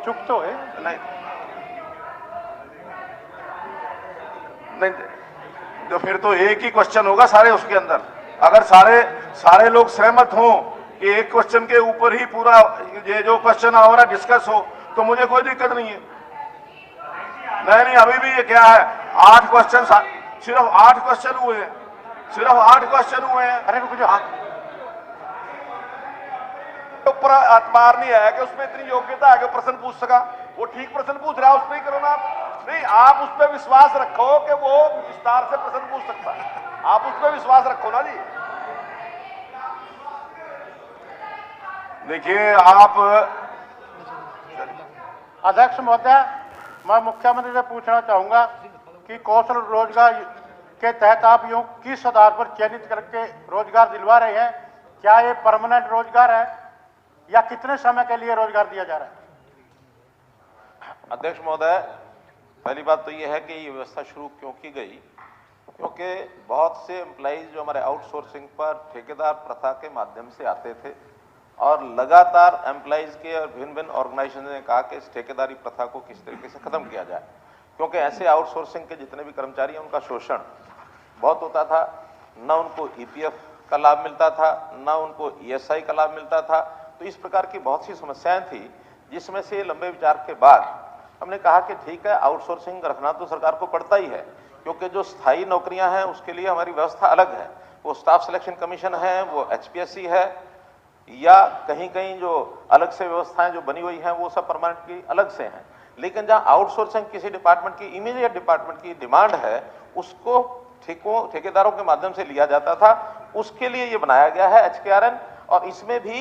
L: चुप तो है।
D: नहीं तो फिर तो एक ही क्वेश्चन होगा सारे उसके अंदर। अगर सारे लोग सहमत हों कि एक क्वेश्चन के ऊपर ही पूरा ये जो क्वेश्चन हो रहा डिस्कस हो, तो मुझे कोई दिक्कत नहीं है। नहीं, अभी भी ये क्या है, 8 क्वेश्चन, सिर्फ 8 क्वेश्चन हुए हैं, सिर्फ 8 क्वेश्चन हुए हैं।
L: अरे रुक जाओ,
D: ऊपर एतबार नहीं है कि उसमें इतनी योग्यता है कि प्रश्न पूछ सका। वो ठीक प्रश्न पूछ रहा है, उस पर ही करो ना आप। नहीं, आप उस पर विश्वास रखो कि वो विस्तार से प्रश्न पूछ सकता है, आप उस पर विश्वास रखो ना जी। देखिए आप
L: अध्यक्ष महोदय, मैं मुख्यमंत्री से पूछना चाहूंगा कि कौशल रोजगार के तहत आप यूं किस आधार पर चयनित करके रोजगार दिलवा रहे हैं? क्या ये परमानेंट रोजगार है या कितने समय के लिए रोजगार दिया जा रहा है?
E: अध्यक्ष महोदय, पहली बात तो यह है कि ये व्यवस्था शुरू क्यों की गई, क्योंकि बहुत से एम्प्लॉइज जो हमारे आउटसोर्सिंग पर ठेकेदार प्रथा के माध्यम से आते थे और लगातार एम्प्लॉइज के और भिन्न ऑर्गेनाइजेशन ने कहा कि इस ठेकेदारी प्रथा को किस तरीके से खत्म किया जाए, क्योंकि ऐसे आउटसोर्सिंग के जितने भी कर्मचारी हैं उनका शोषण बहुत होता था। न उनको ईपीएफ का लाभ मिलता था, न उनको ईएसआई का लाभ मिलता था। तो इस प्रकार की बहुत सी समस्याएं थी, जिसमें से लंबे विचार के बाद हमने कहा कि ठीक है, आउटसोर्सिंग रखना तो सरकार को पड़ता ही है, क्योंकि जो स्थायी नौकरियां हैं उसके लिए हमारी व्यवस्था अलग है। वो स्टाफ सिलेक्शन कमीशन है, वो एचपीएससी है, या कहीं कहीं जो अलग से व्यवस्थाएं जो बनी हुई हैं वो सब परमानेंट की अलग से हैं। लेकिन जहां आउटसोर्सिंग किसी डिपार्टमेंट की, इमीडिएट डिपार्टमेंट की डिमांड है, उसको ठेकेदारों के माध्यम से लिया जाता था। उसके लिए ये बनाया गया है एचकेआरएन। और इसमें भी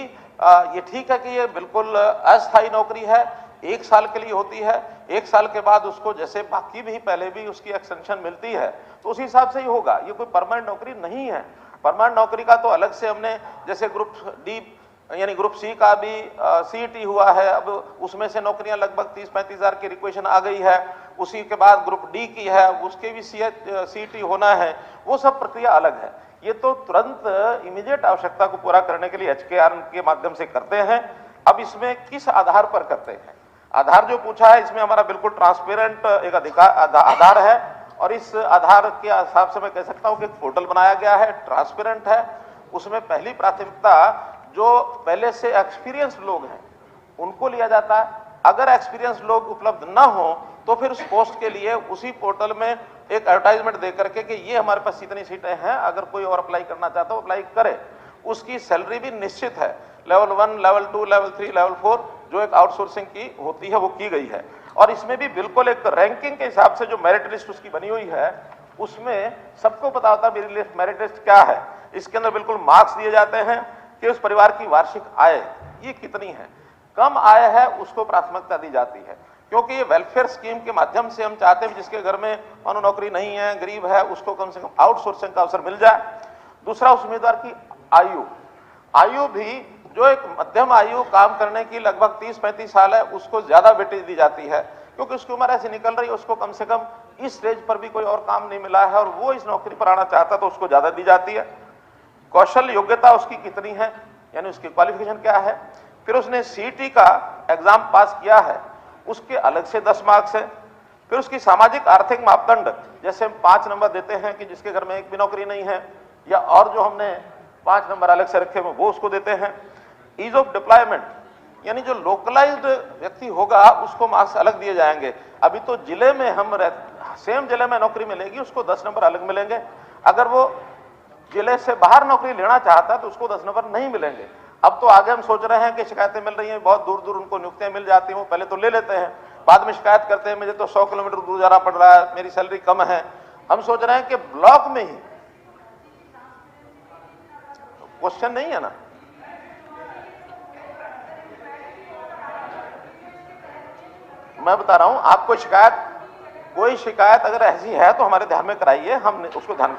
E: ये ठीक है कि ये बिल्कुल अस्थायी नौकरी है, 1 साल के लिए होती है। 1 साल के बाद उसको जैसे बाकी भी पहले भी उसकी एक्सटेंशन मिलती है तो उसी हिसाब से ही होगा। ये कोई परमानेंट नौकरी नहीं है। परमानेंट नौकरी का तो अलग से हमने, जैसे ग्रुप डी यानी ग्रुप सी का भी सीईटी हुआ है, अब उसमें से नौकरियां लगभग 30-35 हजार की रिक्वेशन आ गई है। उसी के बाद ग्रुप डी की है, उसके भी सीईटी होना है, वो सब प्रक्रिया अलग है। ये तो तुरंत इमीडिएट आवश्यकता को पूरा करने के लिए एचकेआरएन के माध्यम से करते हैं। अब इसमें किस आधार पर करते हैं, आधार जो पूछा है, इसमें हमारा बिल्कुल ट्रांसपेरेंट एक आधार है। और इस आधार के हिसाब से मैं कह सकता हूं कि एक पोर्टल बनाया गया है, ट्रांसपेरेंट है। उसमें पहली प्राथमिकता जो पहले से एक्सपीरियंस लोग हैं उनको लिया जाता है। अगर एक्सपीरियंस लोग उपलब्ध ना हो तो फिर उस पोस्ट के लिए उसी पोर्टल में एक एडवर्टाइजमेंट दे करके कि ये हमारे पास इतनी सीटें हैं, अगर कोई और अप्लाई करना चाहता हो अप्लाई करे। उसकी सैलरी भी निश्चित है, लेवल 1, लेवल 2, लेवल 3, लेवल 4 जो एक आउटसोर्सिंग की होती है वो की गई है। और इसमें भी बिल्कुल एक रैंकिंग के हिसाब से जो मेरिट लिस्ट उसकी बनी हुई है, उसमें सबको पता होता है मेरी मेरिट लिस्ट क्या है। इसके अंदर बिल्कुल मार्क्स दिए जाते हैं कि उस परिवार की वार्षिक आय ये कितनी है। कम आय है उसको प्राथमिकता दी जाती है, क्योंकि ये वेलफेयर स्कीम के माध्यम से हम चाहते हैं जिसके घर में मानो नौकरी नहीं है, गरीब है, उसको कम से कम आउटसोर्सिंग का अवसर मिल जाए। दूसरा, उस उम्मीदवार की आयु भी जो एक मध्यम आयु काम करने की लगभग 30-35 साल है, उसको ज्यादा वेटेज दी जाती है, क्योंकि उसकी उम्र ऐसी निकल रही है, उसको कम से कम इस स्टेज पर भी कोई और काम नहीं मिला है और वो इस नौकरी पर आना चाहता तो उसको ज्यादा दी जाती है। कौशल योग्यता उसकी कितनी है, यानी उसकी क्वालिफिकेशन क्या है। फिर उसने सीईटी का एग्जाम पास किया है, उसके अलग से 10 मार्क्स है। फिर उसकी सामाजिक आर्थिक मापदंड, जैसे हम 5 नंबर देते हैं कि जिसके घर में एक भी नौकरी नहीं है, या और जो हमने 5 नंबर अलग से रखे हुए वो उसको देते हैं। ईज ऑफ डिप्लॉयमेंट, यानी जो लोकलाइज्ड व्यक्ति होगा उसको मार्क्स अलग दिए जाएंगे। अभी तो जिले में हम सेम जिले में नौकरी मिलेगी, उसको 10 नंबर अलग मिलेंगे। अगर वो जिले से बाहर नौकरी लेना चाहता है तो उसको 10 नंबर नहीं मिलेंगे। अब तो आगे हम सोच रहे हैं कि शिकायतें मिल रही हैं, बहुत दूर दूर उनको नियुक्तियां मिल जाती हैं, वो पहले तो ले लेते हैं, बाद में शिकायत करते हैं मुझे तो 100 किलोमीटर दूर जाना पड़ रहा है, मेरी सैलरी कम है। हम सोच रहे हैं कि ब्लॉक में ही, क्वेश्चन नहीं है ना, मैं बता रहा हूं आपको, कोई शिकायत अगर ऐसी है तो हमारे ध्यान में कराइए, हम उसको ध्यान।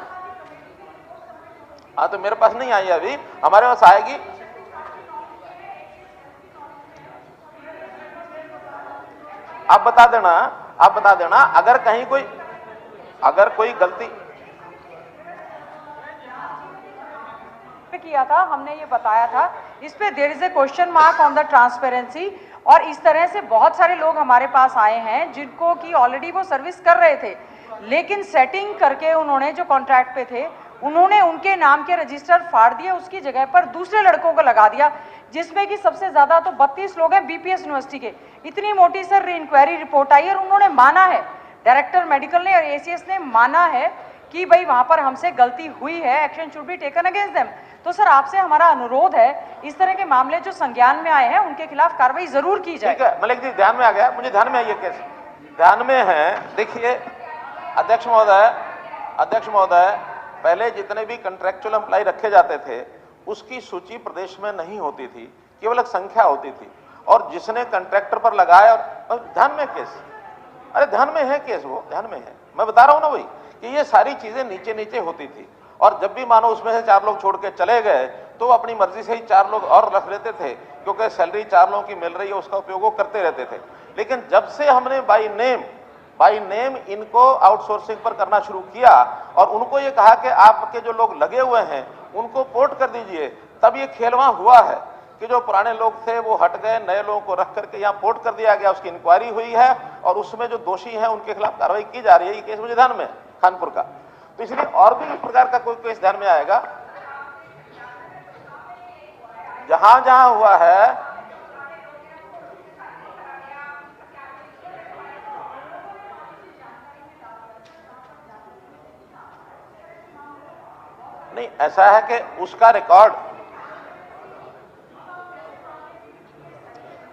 E: हाँ, तो मेरे पास नहीं आई अभी, हमारे पास आएगी। आप बता देना अगर कहीं कोई गलती
N: किया था, हमने ये बताया था, इस पे there is a question mark on the transparency. और इस तरह से बहुत सारे लोग हमारे पास आए हैं जिनको कि ऑलरेडी वो सर्विस कर रहे थे, लेकिन सेटिंग करके उन्होंने जो कॉन्ट्रैक्ट पे थे उन्होंने उनके नाम के रजिस्टर फाड़ दिए, उसकी जगह पर दूसरे लड़कों को लगा दिया, जिसमें कि सबसे ज्यादा तो 32 लोग हैं बीपीएस यूनिवर्सिटी के। इतनी मोटी सर इंक्वायरी रिपोर्ट आई और उन्होंने माना है, डायरेक्टर मेडिकल ने और एसीएस ने माना है कि भाई वहां पर हमसे गलती हुई है, action should be taken against them. तो सर आपसे हमारा अनुरोध है, इस तरह के मामले जो संज्ञान में आए हैं उनके खिलाफ कार्रवाई जरूर की जाए।
E: ठीक है मलिक जी, ध्यान में आ गया, मुझे ध्यान में आई ये केस, ध्यान में है। देखिए अध्यक्ष महोदय, पहले जितने भी कंट्रेक्चुअल एम्प्लॉय रखे जाते थे उसकी सूची प्रदेश में नहीं होती थी, केवल एक संख्या होती थी, और जिसने कंट्रैक्टर पर लगाया, और ध्यान में केस, अरे ध्यान में है केस, वो ध्यान में है, मैं बता रहा हूं ना वही कि ये सारी चीजें नीचे नीचे होती थी। और जब भी मानो उसमें से 4 लोग छोड़ के चले गए तो वो अपनी मर्जी से ही 4 लोग और रख लेते थे, क्योंकि सैलरी 4 लोगों की मिल रही है, उसका उपयोग वो करते रहते थे। लेकिन जब से हमने बाई नेम इनको आउटसोर्सिंग पर करना शुरू किया और उनको ये कहा कि आपके जो लोग लगे हुए हैं उनको पोर्ट कर दीजिए, तब ये खेल वहां हुआ है कि जो पुराने लोग थे वो हट गए, नए लोगों को रख करके यहाँ पोर्ट कर दिया गया, उसकी इंक्वायरी हुई है और उसमें जो दोषी है उनके खिलाफ कार्रवाई की जा रही है। ये केस मुझे ध्यान में है खानपुर का, तो इसलिए और भी इस प्रकार का कोई केस ध्यान में आएगा जहां जहां हुआ है। नहीं, ऐसा है कि उसका रिकॉर्ड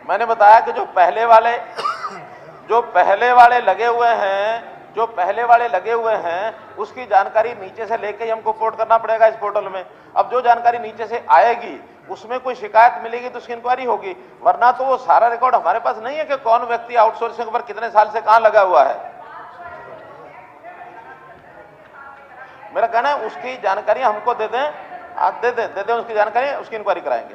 E: मैंने बताया कि जो पहले वाले लगे हुए हैं उसकी जानकारी नीचे से लेके ही हमको पोर्ट करना पड़ेगा इस पोर्टल में। अब जो जानकारी नीचे से आएगी उसमें कोई शिकायत मिलेगी तो उसकी इंक्वायरी होगी, वरना तो वो सारा रिकॉर्ड हमारे पास नहीं है कि कौन व्यक्ति आउटसोर्सिंग पर कितने साल से कहां लगा हुआ है। मेरा कहना है उसकी जानकारी हमको दे दें, आप दे दें उसकी जानकारी, उसकी इंक्वायरी कराएंगे,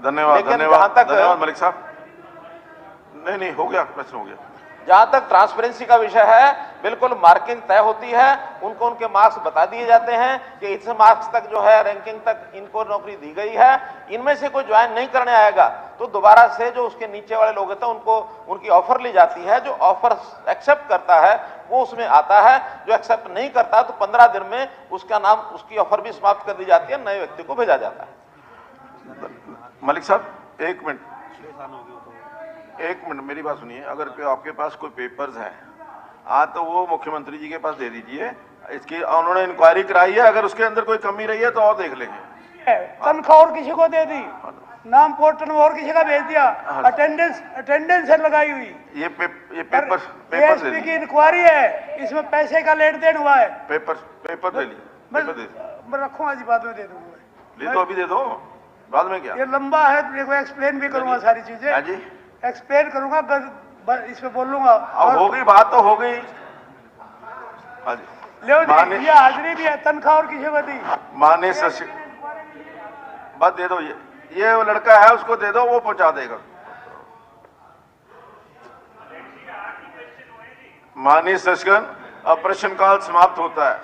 D: धन्यवाद धन्यवाद मलिक साहब। नहीं हो गया, प्रश्न हो गया।
E: जहां तक ट्रांसपेरेंसी का विषय है, बिल्कुल मार्किंग तय होती है, उनको उनके मार्क्स बता दिए जाते हैं कि इस मार्क्स तक जो है रैंकिंग तक इनको नौकरी दी गई है। इनमें से कोई ज्वाइन नहीं करने आएगा तो दोबारा से जो उसके नीचे वाले लोग होते हैं उनको उनकी ऑफर ली जाती है। जो ऑफर एक्सेप्ट करता है वो उसमें आता है, जो एक्सेप्ट नहीं करता तो 15 दिन में उसका नाम, उसकी ऑफर भी समाप्त कर दी जाती है, नए व्यक्ति को भेजा जाता है।
D: मलिक साहब एक मिनट मेरी बात सुनिए। अगर आपके पास कोई पेपर्स हैं तो वो मुख्यमंत्री जी के पास दे दीजिए, इसकी उन्होंने इंक्वायरी कराई है, अगर उसके अंदर कोई कमी रही है तो और देख लेंगे।
L: तनख्वाह और किसी को दे दी। नाम पोर्टल में और किसी का भेज दिया, अटेंडेंस है लगाई हुई।
D: ये पेपर
L: एएसपी की इंक्वायरी है, इसमें पैसे का लेन देन हुआ है।
D: पेपर ले ली,
L: मैं रखूंगा जी, बाद में दे दूंगा।
D: ले दो, अभी दे दो, बाद में क्या?
L: ये लंबा है, देखो एक्सप्लेन भी करूंगा सारी चीजें।
D: हाँ जी,
L: एक्सप्लेन करूंगा, इसमें बोल लूंगा।
D: अब हो गई बात, तो हो गई। हाँ जी,
L: ले ये हाजिरी भी है, तनख्वाह और किसी को दी।
D: माननीय सचिव, बस दे दो, ये वो लड़का है उसको दे दो, वो पहुंचा देगा। माननीय सचिव, अब प्रश्नकाल समाप्त होता है।